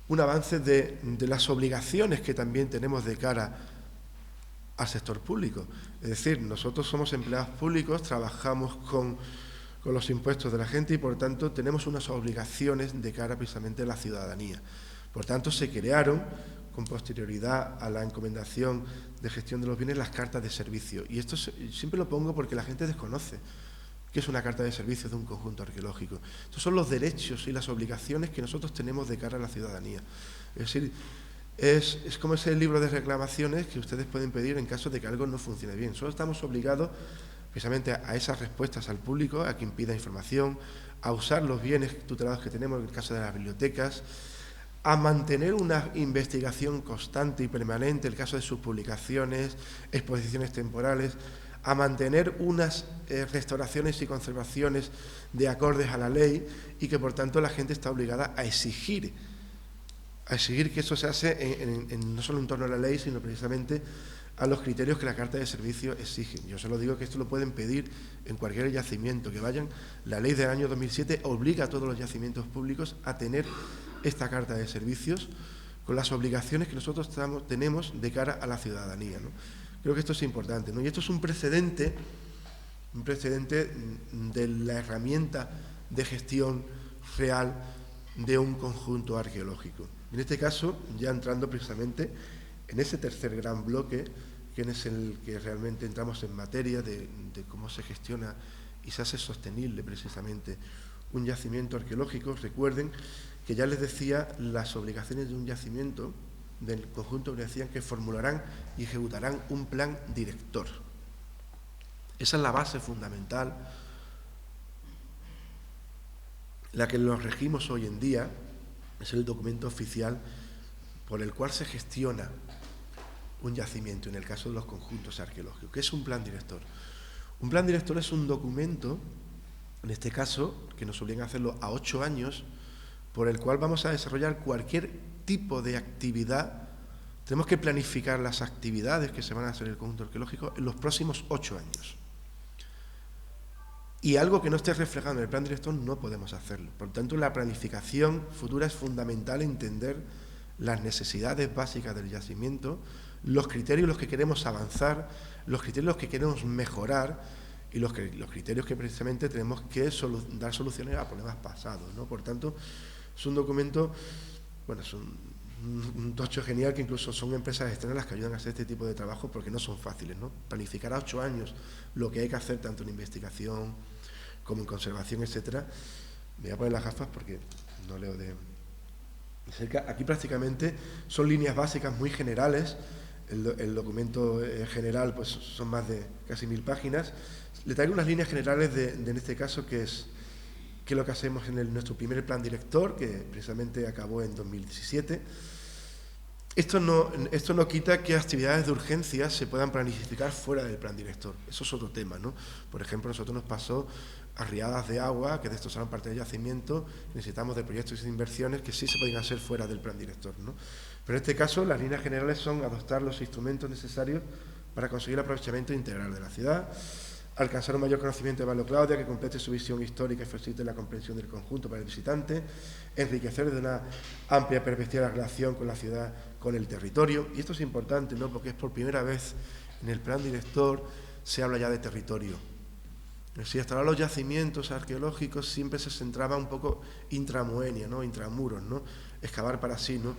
de las obligaciones que también tenemos de cara al sector público. Es decir, nosotros somos empleados públicos, trabajamos con los impuestos de la gente y, por tanto, tenemos unas obligaciones de cara precisamente a la ciudadanía. Por tanto, se crearon, con posterioridad a la encomendación de gestión de los bienes, las cartas de servicio. Y esto siempre lo pongo porque la gente desconoce qué es una carta de servicio de un conjunto arqueológico. Estos son los derechos y las obligaciones que nosotros tenemos de cara a la ciudadanía. Es decir, es como ese libro de reclamaciones que ustedes pueden pedir en caso de que algo no funcione bien. Solo estamos obligados precisamente a esas respuestas al público, a quien pida información, a usar los bienes tutelados que tenemos, en el caso de las bibliotecas, a mantener una investigación constante y permanente, en el caso de sus publicaciones, exposiciones temporales, a mantener unas restauraciones y conservaciones de acordes a la ley y que, por tanto, la gente está obligada a exigir que eso se hace no solo en torno a la ley, sino precisamente a los criterios que la Carta de Servicio exige. Yo se lo digo que esto lo pueden pedir en cualquier yacimiento que vayan. La ley del año 2007 obliga a todos los yacimientos públicos a tener esta Carta de Servicios con las obligaciones que nosotros tenemos de cara a la ciudadanía, ¿no? Creo que esto es importante, ¿no? Y esto es un precedente de la herramienta de gestión real de un conjunto arqueológico. En este caso, ya entrando precisamente en ese tercer gran bloque, que es el que realmente entramos en materia de cómo se gestiona y se hace sostenible precisamente un yacimiento arqueológico. Recuerden que ya les decía las obligaciones de un yacimiento del conjunto que decían que formularán y ejecutarán un plan director. Esa es la base fundamental, la que nos regimos hoy en día, es el documento oficial por el cual se gestiona un yacimiento en el caso de los conjuntos arqueológicos. ¿Qué es un plan director? Un plan director es un documento, en este caso, que nos obliga a hacerlo a 8 años, por el cual vamos a desarrollar cualquier tipo de actividad. Tenemos que planificar las actividades que se van a hacer en el conjunto arqueológico en los próximos 8 años. Y algo que no esté reflejado en el plan director no podemos hacerlo. Por tanto, la planificación futura es fundamental entender las necesidades básicas del yacimiento, los criterios en los que queremos avanzar, los criterios en los que queremos mejorar y los criterios que precisamente tenemos que dar soluciones a problemas pasados, ¿no? Por tanto, es un documento, bueno, es un tocho genial, que incluso son empresas externas las que ayudan a hacer este tipo de trabajo porque no son fáciles, ¿no? Planificar a 8 años lo que hay que hacer tanto en investigación como en conservación, etcétera. Me voy a poner las gafas porque no leo de cerca. Aquí prácticamente son líneas básicas muy generales. El documento general pues son más de casi 1000 páginas. Le traigo unas líneas generales de en este caso, que es lo que hacemos en nuestro primer plan director, que precisamente acabó en 2017. Esto no quita que actividades de urgencia se puedan planificar fuera del plan director. Eso es otro tema, ¿no? Por ejemplo, a nosotros nos pasó a riadas de agua que destrozaron parte del yacimiento. Necesitamos de proyectos y de inversiones que sí se pueden hacer fuera del plan director, ¿no? Pero en este caso, las líneas generales son adoptar los instrumentos necesarios para conseguir el aprovechamiento integral de la ciudad, alcanzar un mayor conocimiento de Vallo Claudia que complete su visión histórica y facilite la comprensión del conjunto para el visitante, enriquecer de una amplia perspectiva la relación con la ciudad, con el territorio. Y esto es importante, ¿no? Porque es por primera vez en el plan director se habla ya de territorio. Si hasta ahora los yacimientos arqueológicos siempre se centraba un poco intramuenia, ¿no? Intramuros, ¿no? Excavar para sí, ¿no?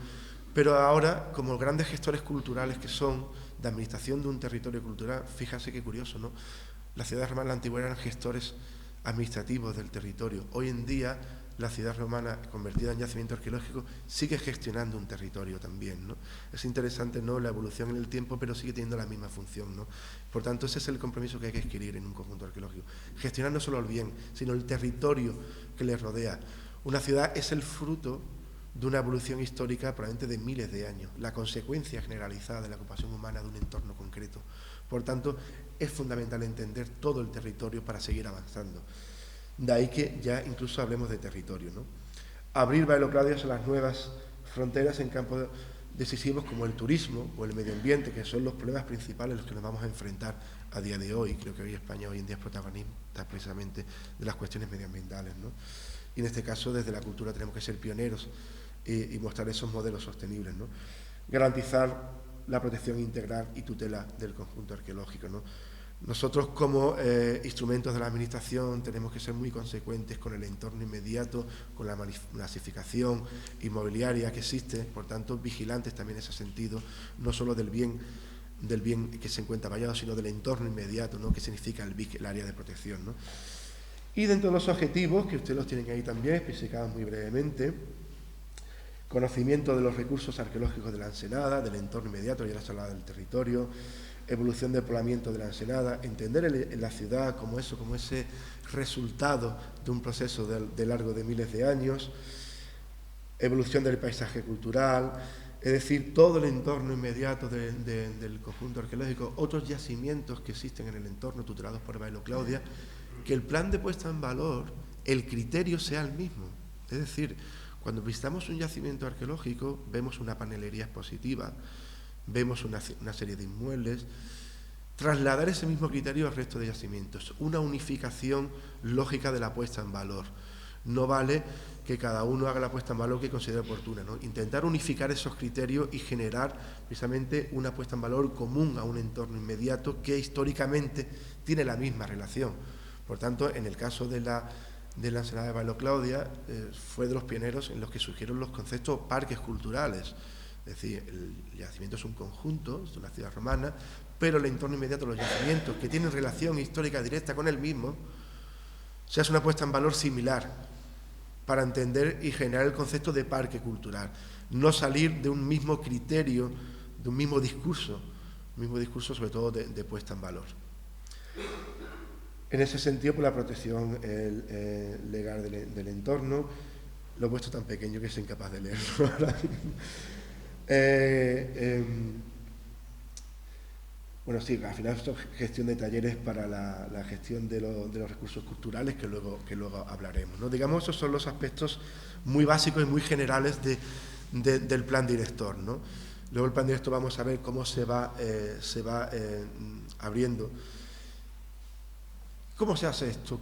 Pero ahora, como grandes gestores culturales que son de administración de un territorio cultural, fíjense qué curioso, ¿no? Las ciudades romanas de la antigüedad eran gestores administrativos del territorio. Hoy en día, la ciudad romana, convertida en yacimiento arqueológico, sigue gestionando un territorio también, ¿no? Es interesante, ¿no?, la evolución en el tiempo, pero sigue teniendo la misma función, ¿no? Por tanto, ese es el compromiso que hay que adquirir en un conjunto arqueológico. Gestionar no solo el bien, sino el territorio que le rodea. Una ciudad es el fruto de una evolución histórica probablemente de miles de años, la consecuencia generalizada de la ocupación humana de un entorno concreto. Por tanto, es fundamental entender todo el territorio para seguir avanzando. De ahí que ya incluso hablemos de territorio, ¿no? Abrir Vallo Claudia a las nuevas fronteras en campos decisivos como el turismo o el medio ambiente, que son los problemas principales a los que nos vamos a enfrentar a día de hoy. Creo que hoy España hoy en día es protagonista precisamente de las cuestiones medioambientales, ¿no? Y en este caso, desde la cultura tenemos que ser pioneros y mostrar esos modelos sostenibles, ¿no? Garantizar la protección integral y tutela del conjunto arqueológico, ¿no? Nosotros, como instrumentos de la Administración, tenemos que ser muy consecuentes con el entorno inmediato, con la masificación inmobiliaria que existe, por tanto, vigilantes también en ese sentido, no solo del bien que se encuentra vallado, sino del entorno inmediato, ¿no?, que significa el área de protección, ¿no? Y dentro de los objetivos, que ustedes los tienen ahí también, especificados muy brevemente: conocimiento de los recursos arqueológicos de la ensenada, del entorno inmediato, ya les hablaba del territorio; evolución del poblamiento de la ensenada, entender la ciudad como eso, como ese resultado de un proceso de largo de miles de años; evolución del paisaje cultural, es decir, todo el entorno inmediato del conjunto arqueológico, otros yacimientos que existen en el entorno tutelados por Bailo Claudia, que el plan de puesta en valor, el criterio sea el mismo. Es decir, cuando visitamos un yacimiento arqueológico, vemos una panelería expositiva, vemos una serie de inmuebles. Trasladar ese mismo criterio al resto de yacimientos, una unificación lógica de la puesta en valor. No vale que cada uno haga la puesta en valor que considere oportuna, ¿no? Intentar unificar esos criterios y generar precisamente una puesta en valor común a un entorno inmediato que históricamente tiene la misma relación. Por tanto, en el caso de la ensenada de Bailo Claudia, fue de los pioneros en los que surgieron los conceptos parques culturales. Es decir, el yacimiento es un conjunto, es una ciudad romana, pero el entorno inmediato, los yacimientos que tienen relación histórica directa con el mismo, se hace una puesta en valor similar para entender y generar el concepto de parque cultural. No salir de un mismo criterio, de un mismo discurso sobre todo de puesta en valor. En ese sentido, por la protección legal del entorno, lo he puesto tan pequeño que soy incapaz de leerlo ahora. Bueno, sí, al final esto es gestión de talleres para la gestión de los recursos culturales, que luego hablaremos, ¿no? Digamos, esos son los aspectos muy básicos y muy generales del plan director, ¿no? Luego el plan director vamos a ver cómo se va abriendo. ¿Cómo se hace esto?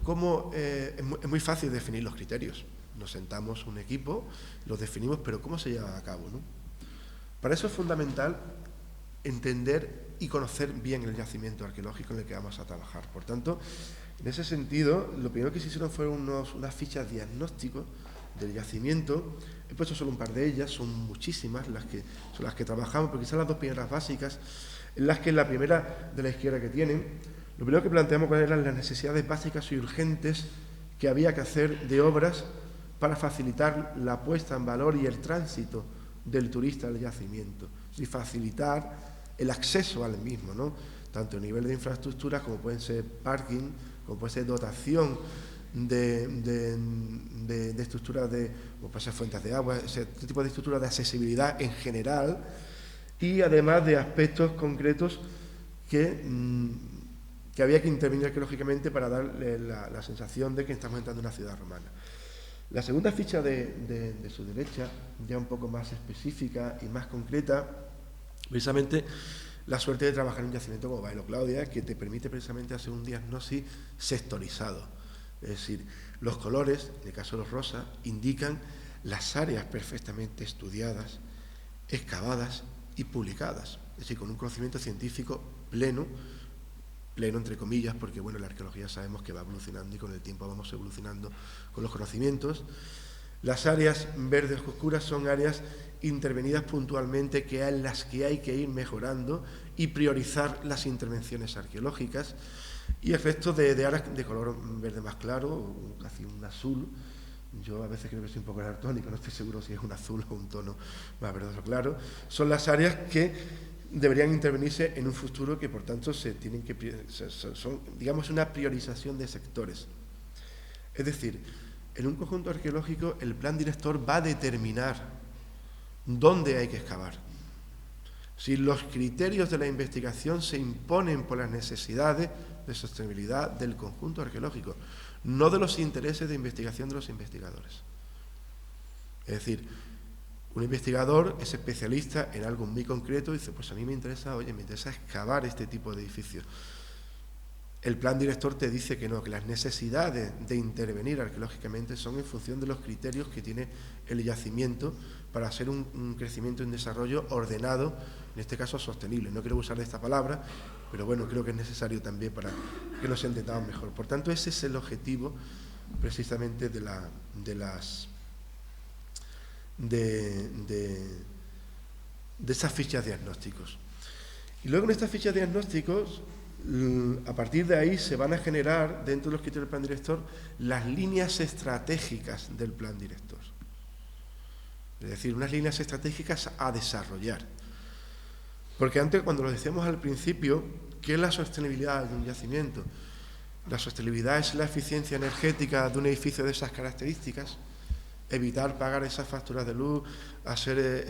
Es muy fácil definir los criterios. Nos sentamos un equipo, los definimos, pero ¿cómo se llevan a cabo, no? Para eso es fundamental entender y conocer bien el yacimiento arqueológico en el que vamos a trabajar. Por tanto, en ese sentido, lo primero que se hicieron fueron unas fichas diagnósticos del yacimiento. He puesto solo un par de ellas, son muchísimas son las que trabajamos, porque son las dos primeras básicas, en las que en la primera de la izquierda que tienen, lo primero que planteamos cuáles eran las necesidades básicas y urgentes que había que hacer de obras para facilitar la puesta en valor y el tránsito del turista al yacimiento, y facilitar el acceso al mismo, ¿no? Tanto a nivel de infraestructuras como pueden ser parking, como puede ser dotación de estructuras como pueden ser fuentes de agua, ese tipo de estructuras de accesibilidad en general, y además de aspectos concretos que había que intervenir arqueológicamente para darle la sensación de que estamos entrando en una ciudad romana. La segunda ficha de su derecha, ya un poco más específica y más concreta, precisamente la suerte de trabajar en un yacimiento como Bailo Claudia, que te permite precisamente hacer un diagnóstico sectorizado. Es decir, los colores, en el caso de los rosas, indican las áreas perfectamente estudiadas, excavadas y publicadas. Es decir, con un conocimiento científico pleno entre comillas, porque bueno, la arqueología sabemos que va evolucionando y con el tiempo vamos evolucionando con los conocimientos. Las áreas verdes oscuras son áreas intervenidas puntualmente, en las que hay que ir mejorando y priorizar las intervenciones arqueológicas. Y el resto de áreas de color verde más claro, casi un azul. Yo a veces creo que soy un poco daltónico, no estoy seguro si es un azul o un tono más verdoso claro. Son las áreas que deberían intervenirse en un futuro, que por tanto son, digamos, una priorización de sectores. Es decir, en un conjunto arqueológico el plan director va a determinar dónde hay que excavar. Si los criterios de la investigación se imponen por las necesidades de sostenibilidad del conjunto arqueológico, no de los intereses de investigación de los investigadores. Es decir, un investigador es especialista en algo muy concreto y dice, pues a mí me interesa excavar este tipo de edificios. El plan director te dice que no, que las necesidades de intervenir arqueológicamente son en función de los criterios que tiene el yacimiento para hacer un crecimiento y un desarrollo ordenado en este caso sostenible. No quiero usar esta palabra, pero bueno, creo que es necesario también para que nos entendamos mejor. Por tanto, ese es el objetivo precisamente de esas fichas diagnósticos. Y luego en estas fichas diagnósticos, a partir de ahí se van a generar, dentro de los criterios del plan director, las líneas estratégicas del plan director. Es decir, unas líneas estratégicas a desarrollar. Porque antes, cuando lo decíamos al principio, ¿qué es la sostenibilidad de un yacimiento? La sostenibilidad es la eficiencia energética de un edificio de esas características, evitar pagar esas facturas de luz, hacer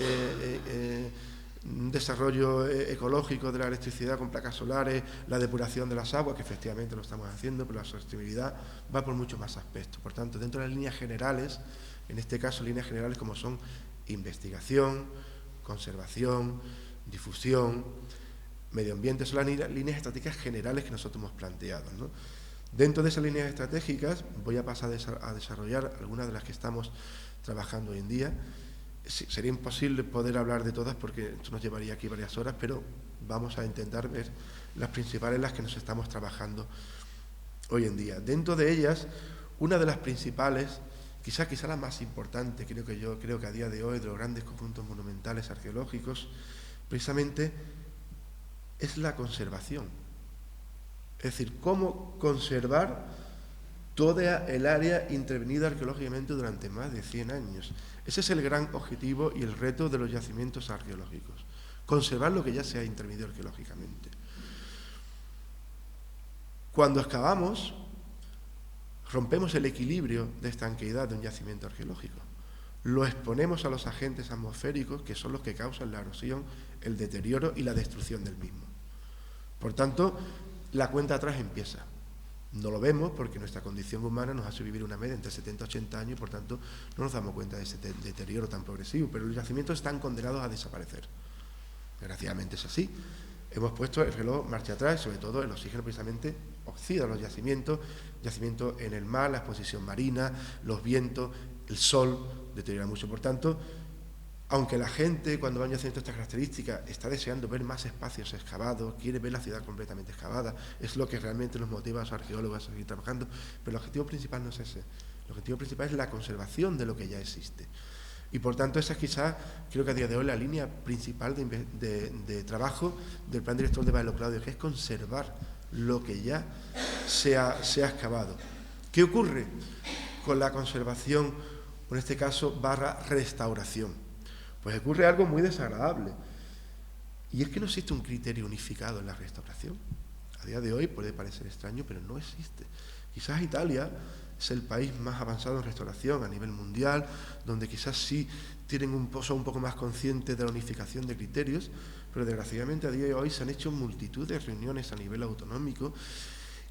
un desarrollo ecológico de la electricidad con placas solares, la depuración de las aguas, que efectivamente lo estamos haciendo, pero la sostenibilidad va por muchos más aspectos. Por tanto, dentro de las líneas generales, en este caso líneas generales como son investigación, conservación, difusión, medio ambiente, son las líneas estratégicas generales que nosotros hemos planteado, ¿no? Dentro de esas líneas estratégicas voy a pasar a desarrollar algunas de las que estamos trabajando hoy en día. Sería imposible poder hablar de todas porque esto nos llevaría aquí varias horas, pero vamos a intentar ver las principales, las que nos estamos trabajando hoy en día. Dentro de ellas, una de las principales, quizá la más importante, creo que a día de hoy, de los grandes conjuntos monumentales arqueológicos, precisamente es la conservación. Es decir, cómo conservar toda el área intervenida arqueológicamente durante más de 100 años. Ese es el gran objetivo y el reto de los yacimientos arqueológicos. Conservar lo que ya se ha intervenido arqueológicamente. Cuando excavamos, rompemos el equilibrio de estanqueidad de un yacimiento arqueológico. Lo exponemos a los agentes atmosféricos, que son los que causan la erosión, el deterioro y la destrucción del mismo. Por tanto, la cuenta atrás empieza. No lo vemos porque nuestra condición humana nos hace vivir una media entre 70 y 80 años, por tanto, no nos damos cuenta de ese deterioro tan progresivo, pero los yacimientos están condenados a desaparecer. Desgraciadamente es así. Hemos puesto el reloj marcha atrás, sobre todo el oxígeno precisamente oxida los yacimientos en el mar, la exposición marina, los vientos, el sol, deteriora mucho. Por tanto, aunque la gente cuando va a un yacimiento de estas características está deseando ver más espacios excavados, quiere ver la ciudad completamente excavada, es lo que realmente nos motiva a los arqueólogos a seguir trabajando, pero el objetivo principal no es ese. El objetivo principal es la conservación de lo que ya existe. Y por tanto, esa es quizás, creo que a día de hoy, la línea principal de trabajo del plan director de Baelo Claudio, que es conservar lo que ya se ha excavado. ¿Qué ocurre con la conservación, o en este caso, restauración? Pues ocurre algo muy desagradable. Y es que no existe un criterio unificado en la restauración. A día de hoy puede parecer extraño, pero no existe. Quizás Italia es el país más avanzado en restauración a nivel mundial, donde quizás sí son un poco más conscientes de la unificación de criterios, pero desgraciadamente a día de hoy se han hecho multitud de reuniones a nivel autonómico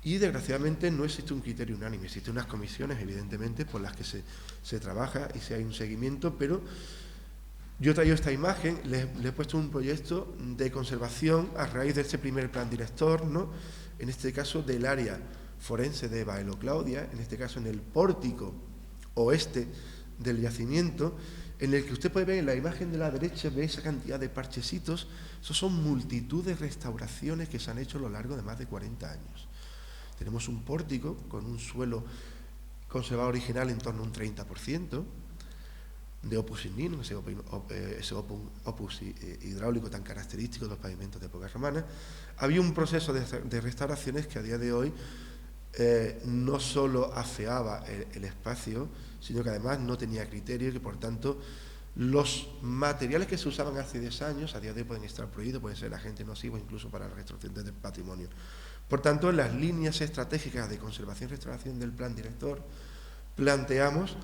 y desgraciadamente no existe un criterio unánime. Existen unas comisiones, evidentemente, por las que se trabaja y se hay un seguimiento, pero yo he traído esta imagen, le he puesto un proyecto de conservación a raíz de este primer plan director, ¿no? En este caso del área forense de Baelo Claudia, en este caso en el pórtico oeste del yacimiento, en el que usted puede ver en la imagen de la derecha, ve esa cantidad de parchecitos. Esos son multitud de restauraciones que se han hecho a lo largo de más de 40 años. Tenemos un pórtico con un suelo conservado original en torno a un 30%, de opus ignino, ese opus hidráulico tan característico de los pavimentos de época romana. Había un proceso de restauraciones que a día de hoy no solo afeaba el espacio, sino que además no tenía criterio y que por tanto los materiales que se usaban hace 10 años a día de hoy pueden estar prohibidos, pueden ser agentes nocivos incluso para la restauración del patrimonio. Por tanto, en las líneas estratégicas de conservación y restauración del plan director planteamos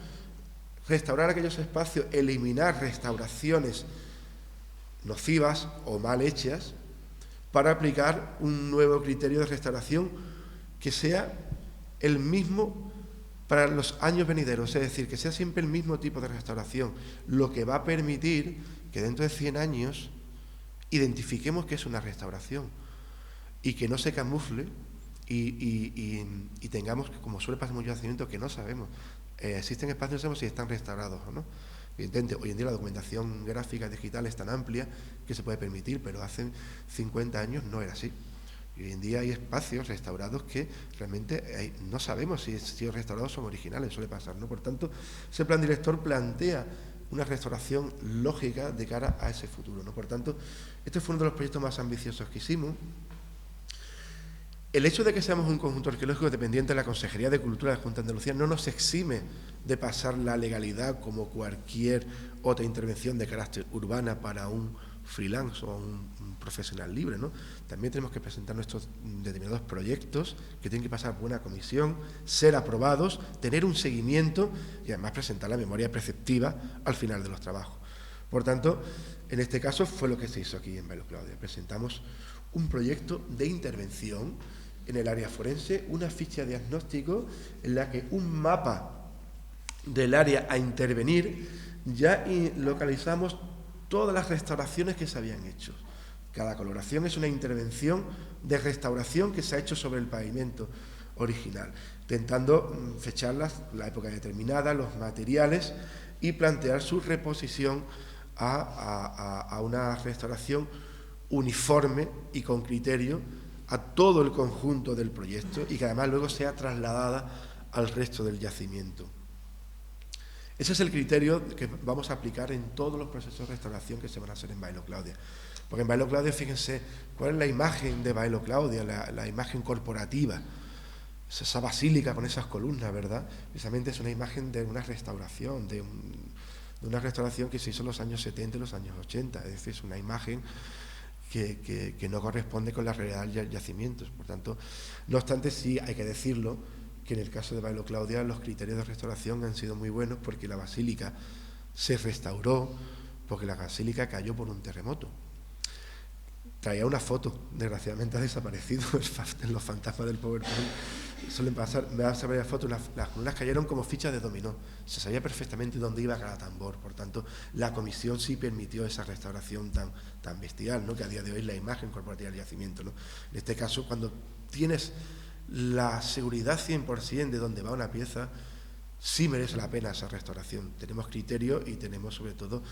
restaurar aquellos espacios, eliminar restauraciones nocivas o mal hechas para aplicar un nuevo criterio de restauración que sea el mismo para los años venideros, es decir, que sea siempre el mismo tipo de restauración, lo que va a permitir que dentro de 100 años identifiquemos que es una restauración y que no se camufle y tengamos, como suele pasar en muchos yacimientos, que no sabemos. Existen espacios, no sabemos si están restaurados o no. Evidentemente, hoy en día la documentación gráfica digital es tan amplia que se puede permitir, pero hace 50 años no era así. Y hoy en día hay espacios restaurados que realmente no sabemos si los restaurados son originales, suele pasar, ¿no? Por tanto, ese plan director plantea una restauración lógica de cara a ese futuro, ¿no? Por tanto, este fue uno de los proyectos más ambiciosos que hicimos. El hecho de que seamos un conjunto arqueológico dependiente de la Consejería de Cultura de la Junta de Andalucía no nos exime de pasar la legalidad como cualquier otra intervención de carácter urbana para un freelance o un profesional libre, ¿no? También tenemos que presentar nuestros determinados proyectos que tienen que pasar por una comisión, ser aprobados, tener un seguimiento y además presentar la memoria preceptiva al final de los trabajos. Por tanto, en este caso fue lo que se hizo aquí en Bailo Claudia. Presentamos un proyecto de intervención en el área forense, una ficha de diagnóstico en la que un mapa del área a intervenir ya localizamos todas las restauraciones que se habían hecho. Cada coloración es una intervención de restauración que se ha hecho sobre el pavimento original, intentando fecharlas, la época determinada, los materiales y plantear su reposición a una restauración uniforme y con criterio a todo el conjunto del proyecto y que además luego sea trasladada al resto del yacimiento. Ese es el criterio que vamos a aplicar en todos los procesos de restauración que se van a hacer en Bailo Claudia. Porque en Bailo Claudia, fíjense, ¿cuál es la imagen de Bailo Claudia? La imagen corporativa. Es esa basílica con esas columnas, ¿verdad? Precisamente es una imagen de una restauración, de una restauración que se hizo en los años 70 y los años 80. Es decir, es una imagen que no corresponde con la realidad del yacimiento. Por tanto, no obstante, sí hay que decirlo, que en el caso de Bailo Claudia los criterios de restauración han sido muy buenos porque la basílica se restauró, porque la basílica cayó por un terremoto. Traía una foto, desgraciadamente ha desaparecido en los fantasmas del PowerPoint. Suelen pasar, me hace varias fotos, las columnas cayeron como fichas de dominó. Se sabía perfectamente dónde iba cada tambor. Por tanto, la comisión sí permitió esa restauración tan bestial, ¿no? Que a día de hoy es la imagen corporativa del yacimiento, ¿no? En este caso, cuando tienes la seguridad 100% de dónde va una pieza, sí merece la pena esa restauración. Tenemos criterio y tenemos sobre todo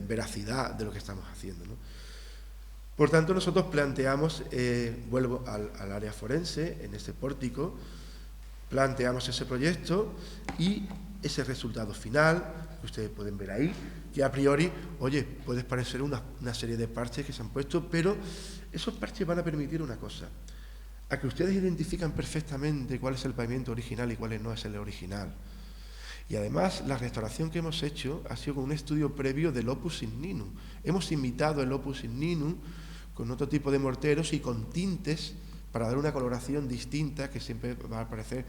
veracidad de lo que estamos haciendo, ¿no? Por tanto, nosotros planteamos, vuelvo al área forense, en ese pórtico, planteamos ese proyecto y ese resultado final, que ustedes pueden ver ahí, que a priori, oye, puede parecer una serie de parches que se han puesto, pero esos parches van a permitir una cosa, a que ustedes identifican perfectamente cuál es el pavimento original y cuál no es el original. Y además, la restauración que hemos hecho ha sido con un estudio previo del opus igninum. Hemos imitado el opus igninum con otro tipo de morteros y con tintes para dar una coloración distinta que siempre va a parecer,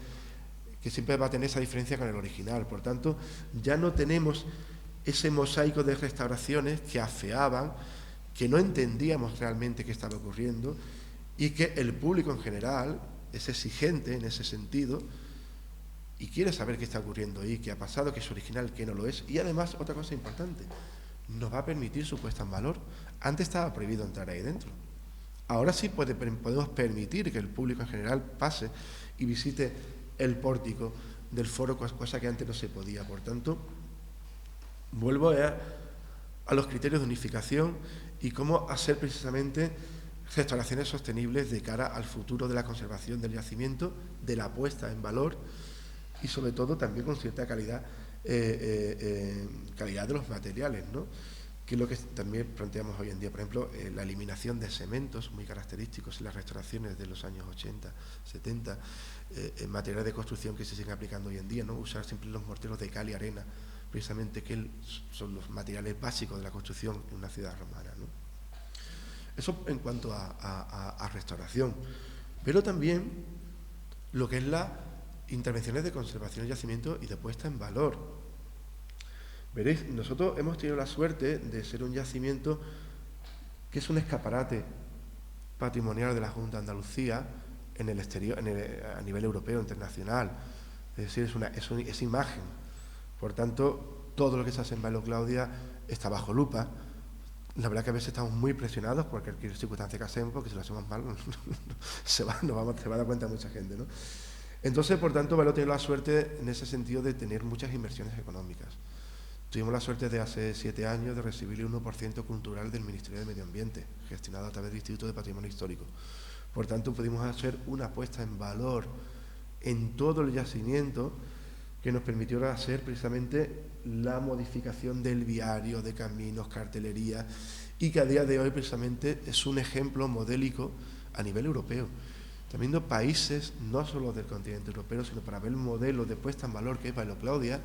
que siempre va a tener esa diferencia con el original. Por tanto, ya no tenemos ese mosaico de restauraciones que afeaban, que no entendíamos realmente qué estaba ocurriendo y que el público en general es exigente en ese sentido y quiere saber qué está ocurriendo ahí, qué ha pasado, qué es original, qué no lo es. Y además, otra cosa importante, nos va a permitir su puesta en valor. Antes estaba prohibido entrar ahí dentro. Ahora sí podemos permitir que el público en general pase y visite el pórtico del foro, cosa que antes no se podía. Por tanto, vuelvo a los criterios de unificación y cómo hacer precisamente restauraciones sostenibles de cara al futuro de la conservación del yacimiento, de la puesta en valor y sobre todo también con cierta calidad de los materiales, ¿no? Que es lo que también planteamos hoy en día. Por ejemplo, la eliminación de cementos muy característicos en las restauraciones de los años 80, 70, materiales de construcción que se siguen aplicando hoy en día, ¿no? Usar siempre los morteros de cal y arena, precisamente que son los materiales básicos de la construcción en una ciudad romana, ¿no? Eso en cuanto a restauración. Pero también lo que es las intervenciones de conservación del yacimiento y de puesta en valor. Veréis, nosotros hemos tenido la suerte de ser un yacimiento que es un escaparate patrimonial de la Junta de Andalucía en el exterior, a nivel europeo, internacional. Es decir, es imagen. Por tanto, todo lo que se hace en Bailo Claudia está bajo lupa. La verdad que a veces estamos muy presionados por cualquier circunstancia que hacemos, porque si lo hacemos mal se va a dar cuenta mucha gente, ¿no? Entonces, por tanto, Bailo tiene la suerte en ese sentido de tener muchas inversiones económicas. Tuvimos la suerte de hace 7 años de recibir el 1% cultural del Ministerio de Medio Ambiente, gestionado a través del Instituto de Patrimonio Histórico. Por tanto, pudimos hacer una puesta en valor en todo el yacimiento que nos permitió hacer precisamente la modificación del viario, de caminos, cartelería, y que a día de hoy precisamente es un ejemplo modélico a nivel europeo. También viendo países, no solo del continente europeo, sino para ver el modelo de puesta en valor que es Bailo Claudia,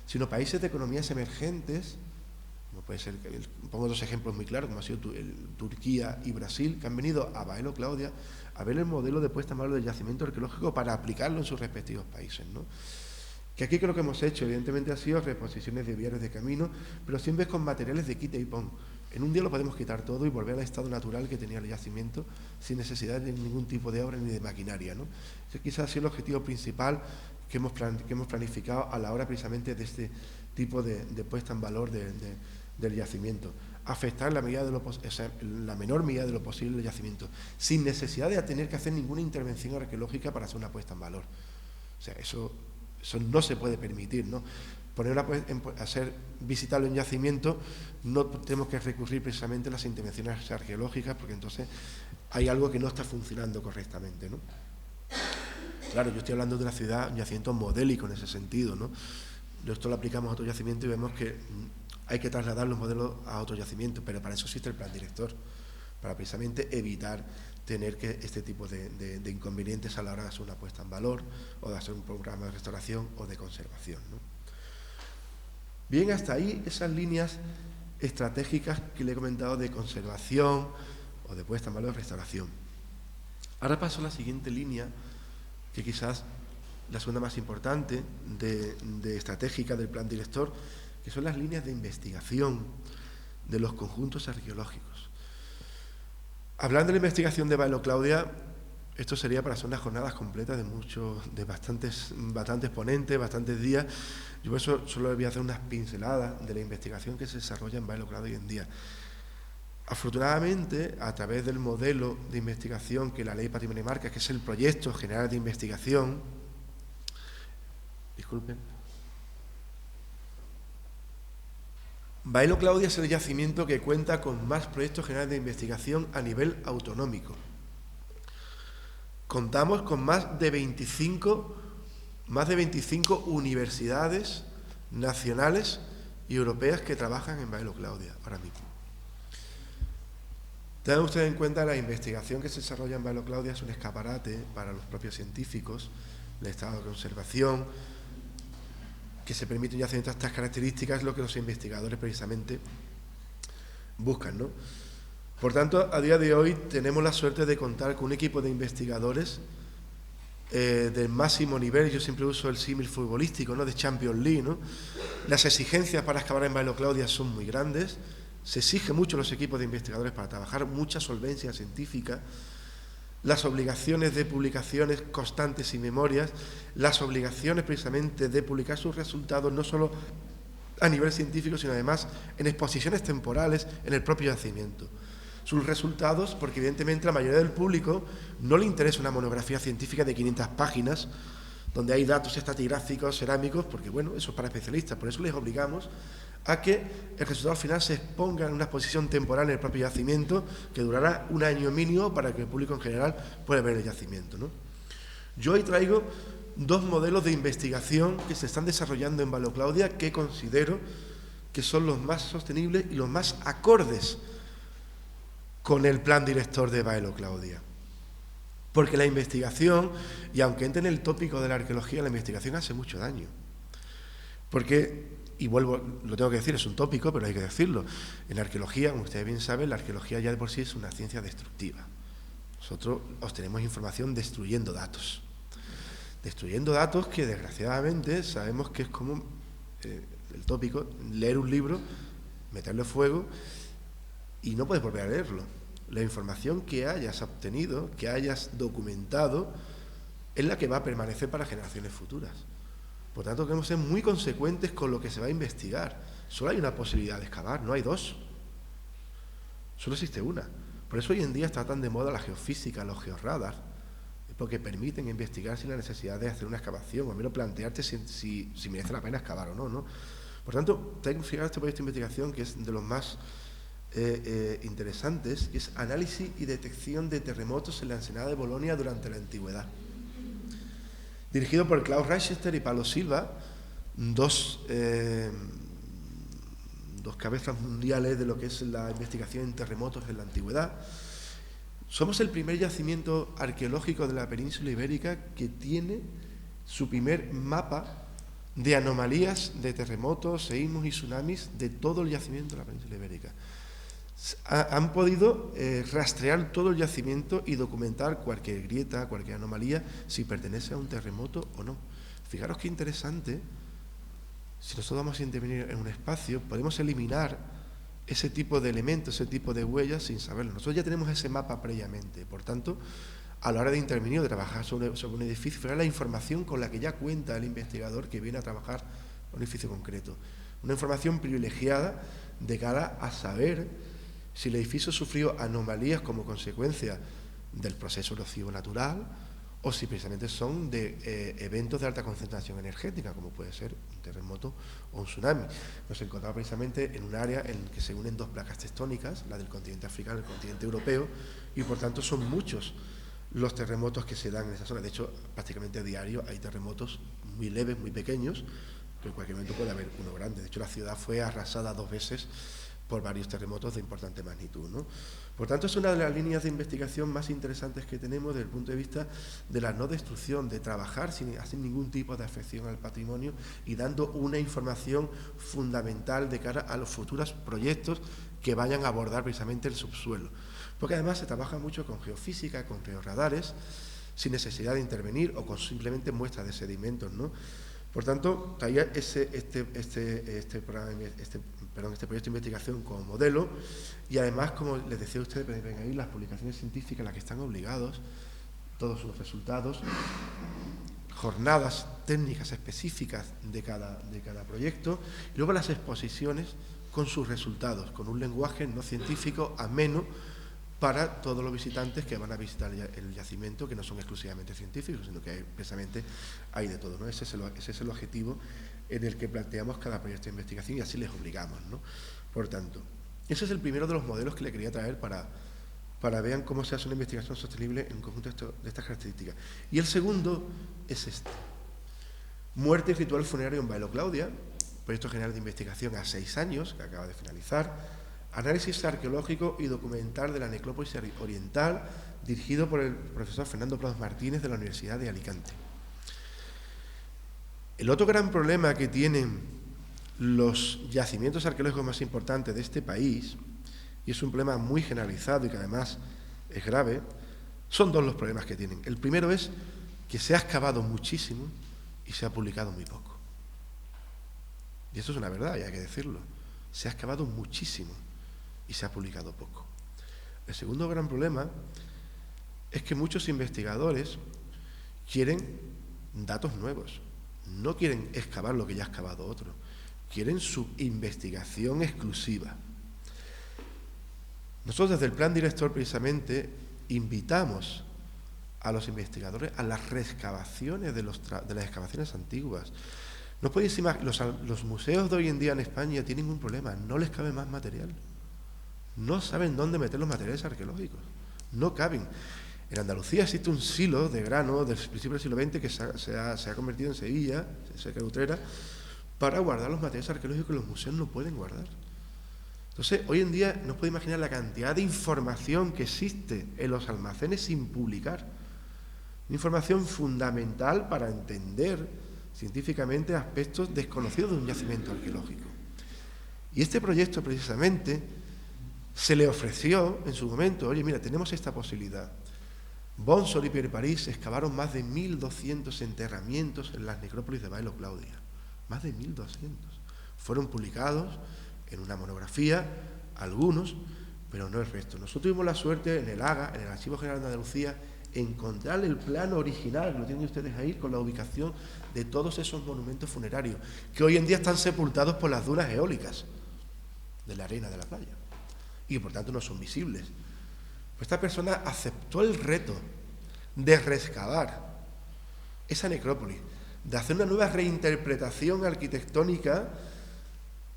sino países de economías emergentes, como puede ser, pongo 2 ejemplos muy claros, como ha sido Turquía y Brasil, que han venido a Bailo Claudia a ver el modelo de puesta en valor del yacimiento arqueológico para aplicarlo en sus respectivos países, ¿no? Que aquí lo que hemos hecho, evidentemente, ha sido reposiciones de viarios de camino, pero siempre es con materiales de quita y pon. En un día lo podemos quitar todo y volver al estado natural que tenía el yacimiento sin necesidad de ningún tipo de obra ni de maquinaria, ¿no? Ese quizás ha sido el objetivo principal que hemos planificado a la hora precisamente de este tipo de puesta en valor del yacimiento. Afectar en la menor medida de lo posible el yacimiento, sin necesidad de tener que hacer ninguna intervención arqueológica para hacer una puesta en valor. O sea, eso no se puede permitir, ¿no? Hacer visitable un yacimiento, no tenemos que recurrir precisamente a las intervenciones arqueológicas, porque entonces hay algo que no está funcionando correctamente, ¿no? Claro, yo estoy hablando de una ciudad, un yacimiento modélico en ese sentido, ¿no? Esto lo aplicamos a otro yacimiento y vemos que hay que trasladar los modelos a otro yacimiento, pero para eso existe el plan director, para precisamente evitar tener este tipo de inconvenientes a la hora de hacer una puesta en valor o de hacer un programa de restauración o de conservación, ¿no? Bien, hasta ahí esas líneas estratégicas que le he comentado de conservación o de puesta en valor de restauración. Ahora paso a la siguiente línea, que quizás la segunda más importante de estratégica del plan director, que son las líneas de investigación de los conjuntos arqueológicos. Hablando de la investigación de Bailo Claudia, esto sería para hacer unas jornadas completas de bastantes ponentes, bastantes días. Yo por eso solo voy a hacer unas pinceladas de la investigación que se desarrolla en Bailo Claudia hoy en día. Afortunadamente, a través del modelo de investigación que la Ley Patrimonio marca, que es el proyecto general de investigación, disculpen, Bailo Claudia es el yacimiento que cuenta con más proyectos generales de investigación a nivel autonómico. Contamos con más de 25 universidades nacionales y europeas que trabajan en Bailo Claudia ahora mismo. Tengan ustedes en cuenta la investigación que se desarrolla en Bailo Claudia es un escaparate para los propios científicos, el estado de conservación, que se permite un yacimiento de estas características, es lo que los investigadores precisamente buscan, ¿no? Por tanto, a día de hoy tenemos la suerte de contar con un equipo de investigadores del máximo nivel. Yo siempre uso el símil futbolístico, ¿no?, de Champions League, ¿no? Las exigencias para excavar en Bailo Claudia son muy grandes, se exige mucho los equipos de investigadores para trabajar, mucha solvencia científica, las obligaciones de publicaciones constantes y memorias, las obligaciones precisamente de publicar sus resultados no solo a nivel científico, sino además en exposiciones temporales en el propio yacimiento. Sus resultados, porque evidentemente a la mayoría del público no le interesa una monografía científica de 500 páginas, donde hay datos estratigráficos, cerámicos, porque bueno, eso es para especialistas, por eso les obligamos a que el resultado final se exponga en una exposición temporal en el propio yacimiento, que durará un año mínimo para que el público en general pueda ver el yacimiento, ¿no? Yo hoy traigo 2 modelos de investigación que se están desarrollando en Bailo Claudia que considero que son los más sostenibles y los más acordes con el plan director de Bailo Claudia. Porque la investigación, y aunque entre en el tópico de la arqueología, la investigación hace mucho daño. Porque, y vuelvo, lo tengo que decir, es un tópico, pero hay que decirlo. En la arqueología, como ustedes bien saben, la arqueología ya de por sí es una ciencia destructiva. Nosotros obtenemos información destruyendo datos. Destruyendo datos que, desgraciadamente, sabemos que es como el tópico, leer un libro, meterle fuego y no puedes volver a leerlo. La información que hayas obtenido, que hayas documentado, es la que va a permanecer para generaciones futuras. Por tanto, queremos ser muy consecuentes con lo que se va a investigar. Solo hay una posibilidad de excavar, no hay 2. Solo existe una. Por eso hoy en día está tan de moda la geofísica, los georradars, porque permiten investigar sin la necesidad de hacer una excavación, o al menos plantearte si merece la pena excavar o no, ¿no? Por Por tanto, fijaros este proyecto de investigación que es de los más interesantes, que es análisis y detección de terremotos en la ensenada de Bolonia durante la antigüedad. Dirigido por Klaus Reichester y Paulo Silva, dos cabezas mundiales de lo que es la investigación en terremotos en la antigüedad. Somos el primer yacimiento arqueológico de la península ibérica que tiene su primer mapa de anomalías de terremotos, seísmos y tsunamis de todo el yacimiento de la península ibérica. Han podido rastrear todo el yacimiento y documentar cualquier grieta, cualquier anomalía, si pertenece a un terremoto o no. Fijaros qué interesante, si nosotros vamos a intervenir en un espacio, podemos eliminar ese tipo de elementos, ese tipo de huellas sin saberlo. Nosotros ya tenemos ese mapa previamente, por tanto, a la hora de intervenir o de trabajar sobre un edificio, fijaros la información con la que ya cuenta el investigador que viene a trabajar en un edificio concreto. Una información privilegiada de cara a saber si el edificio sufrió anomalías como consecuencia del proceso erosivo natural o si precisamente son de eventos de alta concentración energética, como puede ser un terremoto o un tsunami. Nos encontramos precisamente en un área en que se unen dos placas tectónicas, la del continente africano y el continente europeo, y por tanto son muchos los terremotos que se dan en esa zona. De hecho, prácticamente a diario hay terremotos muy leves, muy pequeños, pero en cualquier momento puede haber uno grande. De hecho, la ciudad fue arrasada 2 veces por varios terremotos de importante magnitud, ¿no? Por tanto, es una de las líneas de investigación más interesantes que tenemos desde el punto de vista de la no destrucción, de trabajar sin ningún tipo de afección al patrimonio y dando una información fundamental de cara a los futuros proyectos que vayan a abordar precisamente el subsuelo. Porque además se trabaja mucho con geofísica, con georradares, sin necesidad de intervenir o con simplemente muestras de sedimentos, ¿no? Por tanto, traía este proyecto de investigación como modelo y además, como les decía a ustedes, ven ahí las publicaciones científicas a las que están obligados, todos sus resultados, jornadas técnicas específicas de cada proyecto y luego las exposiciones con sus resultados, con un lenguaje no científico ameno para todos los visitantes que van a visitar el yacimiento, que no son exclusivamente científicos, sino que precisamente hay de todo, ¿no? Ese es el objetivo en el que planteamos cada proyecto de investigación y así les obligamos, ¿no? Por tanto, ese es el primero de los modelos que le quería traer para vean cómo se hace una investigación sostenible en un conjunto de estas características. Y el segundo es este. Muerte y ritual funerario en Bailo Claudia, proyecto general de investigación a 6 años, que acaba de finalizar. Análisis arqueológico y documental de la necrópolis oriental, dirigido por el profesor Fernando Prados Martínez de la Universidad de Alicante. El otro gran problema que tienen los yacimientos arqueológicos más importantes de este país, y es un problema muy generalizado y que además es grave, son 2 los problemas que tienen. El primero es que se ha excavado muchísimo y se ha publicado muy poco. Y eso es una verdad, y hay que decirlo. Se ha excavado muchísimo y se ha publicado poco. El segundo gran problema es que muchos investigadores quieren datos nuevos, no quieren excavar lo que ya ha excavado otro, quieren su investigación exclusiva. Nosotros desde el Plan Director precisamente invitamos a los investigadores a las reexcavaciones de las excavaciones antiguas. No podéis imaginar, los museos de hoy en día en España tienen un problema, no les cabe más material. No saben dónde meter los materiales arqueológicos, no caben. En Andalucía existe un silo de grano del principio del siglo XX que se ha convertido en Sevilla, cerca de Utrera, para guardar los materiales arqueológicos que los museos no pueden guardar. Entonces, hoy en día no os podéis imaginar la cantidad de información que existe en los almacenes sin publicar. Una información fundamental para entender científicamente aspectos desconocidos de un yacimiento arqueológico. Y este proyecto precisamente se le ofreció en su momento, oye, mira, tenemos esta posibilidad. Bonsor y Pierre París excavaron más de 1.200 enterramientos en las necrópolis de Bailo Claudia. Más de 1.200. Fueron publicados en una monografía, algunos, pero no el resto. Nosotros tuvimos la suerte en el AGA, en el Archivo General de Andalucía, encontrar el plano original, lo tienen ustedes ahí, con la ubicación de todos esos monumentos funerarios, que hoy en día están sepultados por las dunas eólicas de la arena de la playa, y por tanto no son visibles. Pues esta persona aceptó el reto de reexcavar esa necrópolis, de hacer una nueva reinterpretación arquitectónica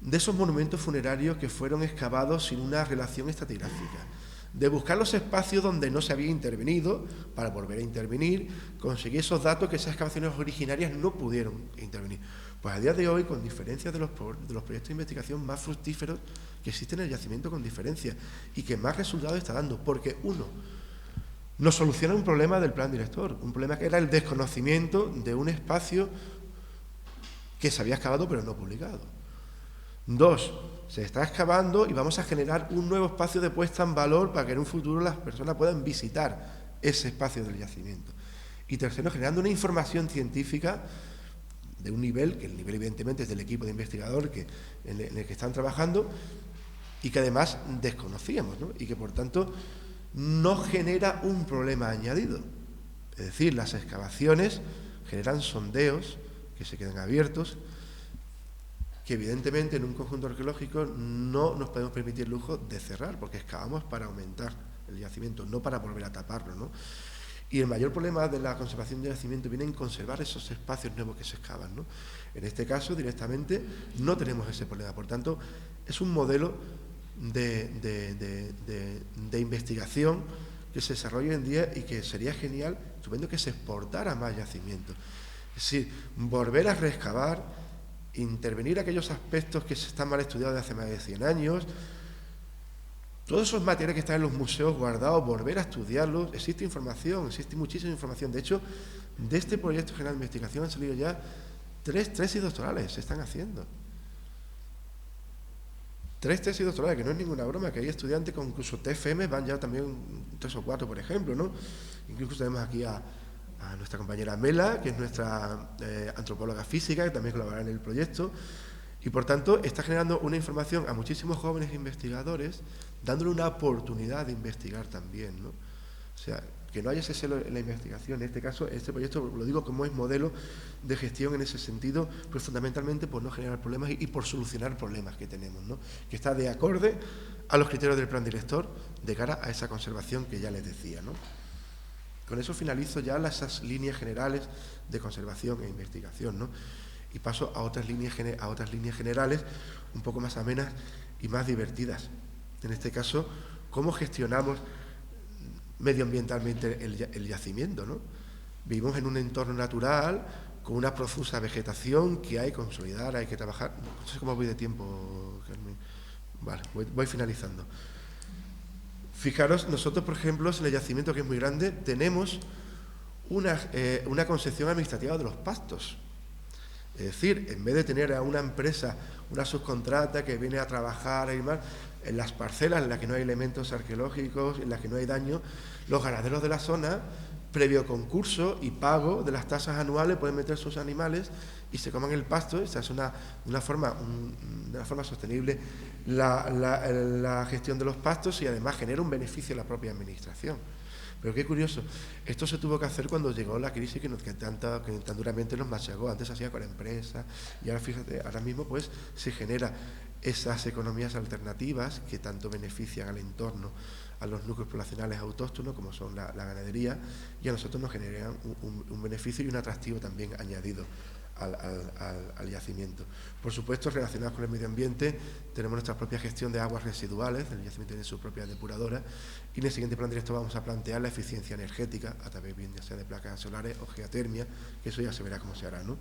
de esos monumentos funerarios que fueron excavados sin una relación estratigráfica, de buscar los espacios donde no se había intervenido para volver a intervenir, conseguir esos datos que esas excavaciones originarias no pudieron intervenir. Pues a día de hoy, con diferencias de los proyectos de investigación más fructíferos que existen en el yacimiento, con diferencia, y que más resultados está dando, porque uno, nos soluciona un problema del plan director, un problema que era el desconocimiento de un espacio que se había excavado pero no publicado. Dos, se está excavando y vamos a generar un nuevo espacio de puesta en valor para que en un futuro las personas puedan visitar ese espacio del yacimiento. Y tercero, generando una información científica de un nivel, que el nivel evidentemente es del equipo de investigador en el que están trabajando y que además desconocíamos, ¿no? Y que por tanto no genera un problema añadido. Es decir, las excavaciones generan sondeos que se quedan abiertos, que evidentemente en un conjunto arqueológico no nos podemos permitir el lujo de cerrar, porque excavamos para aumentar el yacimiento, no para volver a taparlo, ¿no? Y el mayor problema de la conservación del yacimiento viene en conservar esos espacios nuevos que se excavan, ¿no? En este caso, directamente, no tenemos ese problema. Por tanto, es un modelo de investigación que se desarrolla hoy en día y que sería genial, estupendo, que se exportara más yacimientos. Es decir, volver a reexcavar, intervenir aquellos aspectos que se están mal estudiados de hace más de 100 años, todos esos materiales que están en los museos guardados, volver a estudiarlos. Existe información, existe muchísima información. De hecho, de este proyecto general de investigación han salido ya 3 tesis doctorales, se están haciendo. 3 tesis doctorales, que no es ninguna broma, que hay estudiantes con incluso TFM, van ya también 3 o 4, por ejemplo, ¿no? Incluso tenemos aquí a nuestra compañera Mela, que es nuestra antropóloga física, que también colaborará en el proyecto, y por tanto está generando una información a muchísimos jóvenes investigadores, dándole una oportunidad de investigar también, ¿no? O sea, que no haya ese celo en la investigación. En este caso, este proyecto lo digo como es modelo de gestión en ese sentido, pero fundamentalmente por no generar problemas y por solucionar problemas que tenemos, ¿no? Que está de acorde a los criterios del plan director de cara a esa conservación que ya les decía, ¿no? Con eso finalizo ya esas líneas generales de conservación e investigación, ¿no? Y paso a otras líneas generales un poco más amenas y más divertidas. En este caso, cómo gestionamos medioambientalmente el yacimiento, ¿no? Vivimos en un entorno natural con una profusa vegetación que hay que consolidar, hay que trabajar. No sé cómo voy de tiempo, Carmen. Vale, voy finalizando. Fijaros, nosotros, por ejemplo, en el yacimiento, que es muy grande, tenemos una concepción administrativa de los pastos. Es decir, en vez de tener a una empresa, una subcontrata que viene a trabajar y más, en las parcelas en las que no hay elementos arqueológicos, en las que no hay daño, los ganaderos de la zona, previo concurso y pago de las tasas anuales, pueden meter sus animales y se coman el pasto. Esa es de una forma sostenible la gestión de los pastos, y además genera un beneficio a la propia administración. Pero qué curioso, esto se tuvo que hacer cuando llegó la crisis que tan duramente nos machacó. Antes se hacía con empresas y ahora, fíjate, ahora mismo pues se genera esas economías alternativas que tanto benefician al entorno, a los núcleos poblacionales autóctonos como son la ganadería, y a nosotros nos generan un beneficio y un atractivo también añadido al yacimiento. Por supuesto, relacionados con el medio ambiente, tenemos nuestra propia gestión de aguas residuales, el yacimiento tiene su propia depuradora, y en el siguiente plan director vamos a plantear la eficiencia energética a través bien ya sea de placas solares o geotermia, que eso ya se verá cómo se hará, ¿no?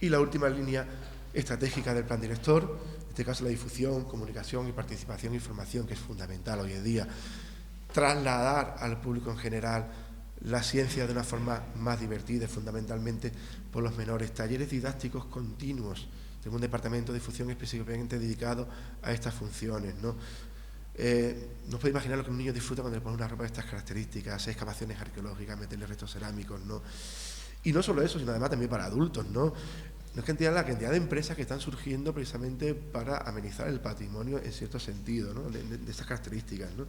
Y la última línea estratégica del plan director, en este caso la difusión, comunicación y participación e información, que es fundamental hoy en día, trasladar al público en general la ciencia de una forma más divertida y fundamentalmente por los menores, talleres didácticos continuos. Tengo un departamento de difusión específicamente dedicado a estas funciones, ¿no? No puede imaginar lo que un niño disfruta cuando le pone una ropa de estas características, excavaciones arqueológicas, meterle restos cerámicos, ¿no? Y no solo eso, sino además también para adultos, ¿no? No es la cantidad de empresas que están surgiendo precisamente para amenizar el patrimonio en cierto sentido, ¿no? de estas características, ¿no?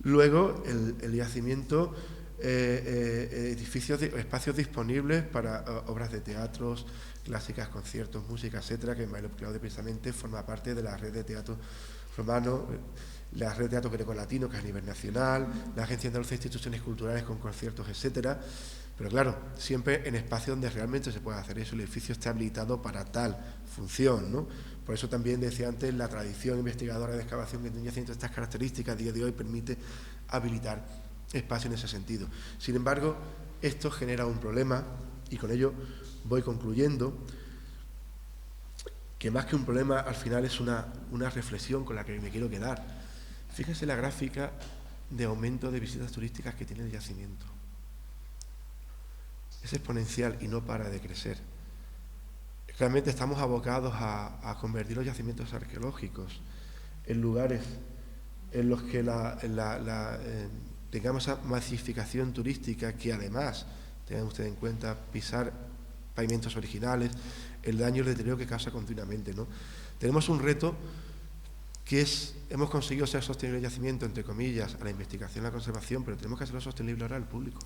Luego, el yacimiento, espacios disponibles para obras de teatros, clásicas, conciertos, música, etcétera, que Mailo Claude precisamente forma parte de la red de teatro romano. la Red de Teatro Grecolatino, que es a nivel nacional, la Agencia Andaluza de Instituciones Culturales con conciertos, etcétera. Pero claro, siempre en espacios donde realmente se puede hacer eso, el edificio esté habilitado para tal función, ¿no? Por eso también decía antes, la tradición investigadora de excavación que tiene estas características a día de hoy permite habilitar espacios en ese sentido. Sin embargo, esto genera un problema, y con ello voy concluyendo, que más que un problema al final es una reflexión con la que me quiero quedar. Fíjense la gráfica de aumento de visitas turísticas que tiene el yacimiento. Es exponencial y no para de crecer. Realmente estamos abocados a convertir los yacimientos arqueológicos en lugares en los que tengamos esa masificación turística, que además, tengan ustedes en cuenta, pisar pavimentos originales, el daño y el deterioro que causa continuamente, ¿no? Tenemos un reto que es, hemos conseguido ser sostenible el yacimiento, entre comillas, a la investigación y la conservación, pero tenemos que hacerlo sostenible ahora al público.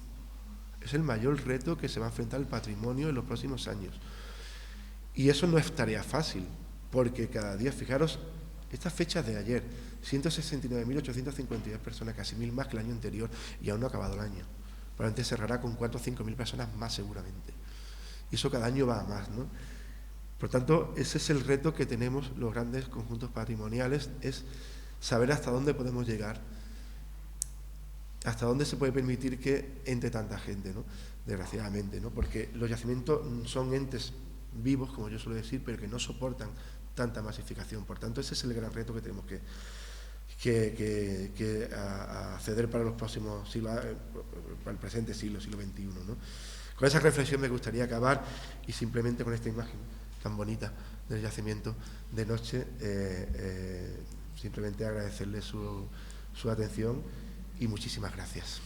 Es el mayor reto que se va a enfrentar el patrimonio en los próximos años. Y eso no es tarea fácil, porque cada día, fijaros, estas fechas de ayer, 169.852 personas, casi 1.000 más que el año anterior, y aún no ha acabado el año. Probablemente cerrará con 4 o 5.000 personas más seguramente. Y eso cada año va a más, ¿no? Por tanto, ese es el reto que tenemos los grandes conjuntos patrimoniales, es saber hasta dónde podemos llegar, hasta dónde se puede permitir que entre tanta gente, ¿no? Desgraciadamente, ¿no? Porque los yacimientos son entes vivos, como yo suelo decir, pero que no soportan tanta masificación. Por tanto, ese es el gran reto que tenemos que acceder para los próximos siglos, para el presente siglo XXI, ¿no? Con esa reflexión me gustaría acabar, y simplemente con esta imagen tan bonita del yacimiento de noche, simplemente agradecerle su atención y muchísimas gracias.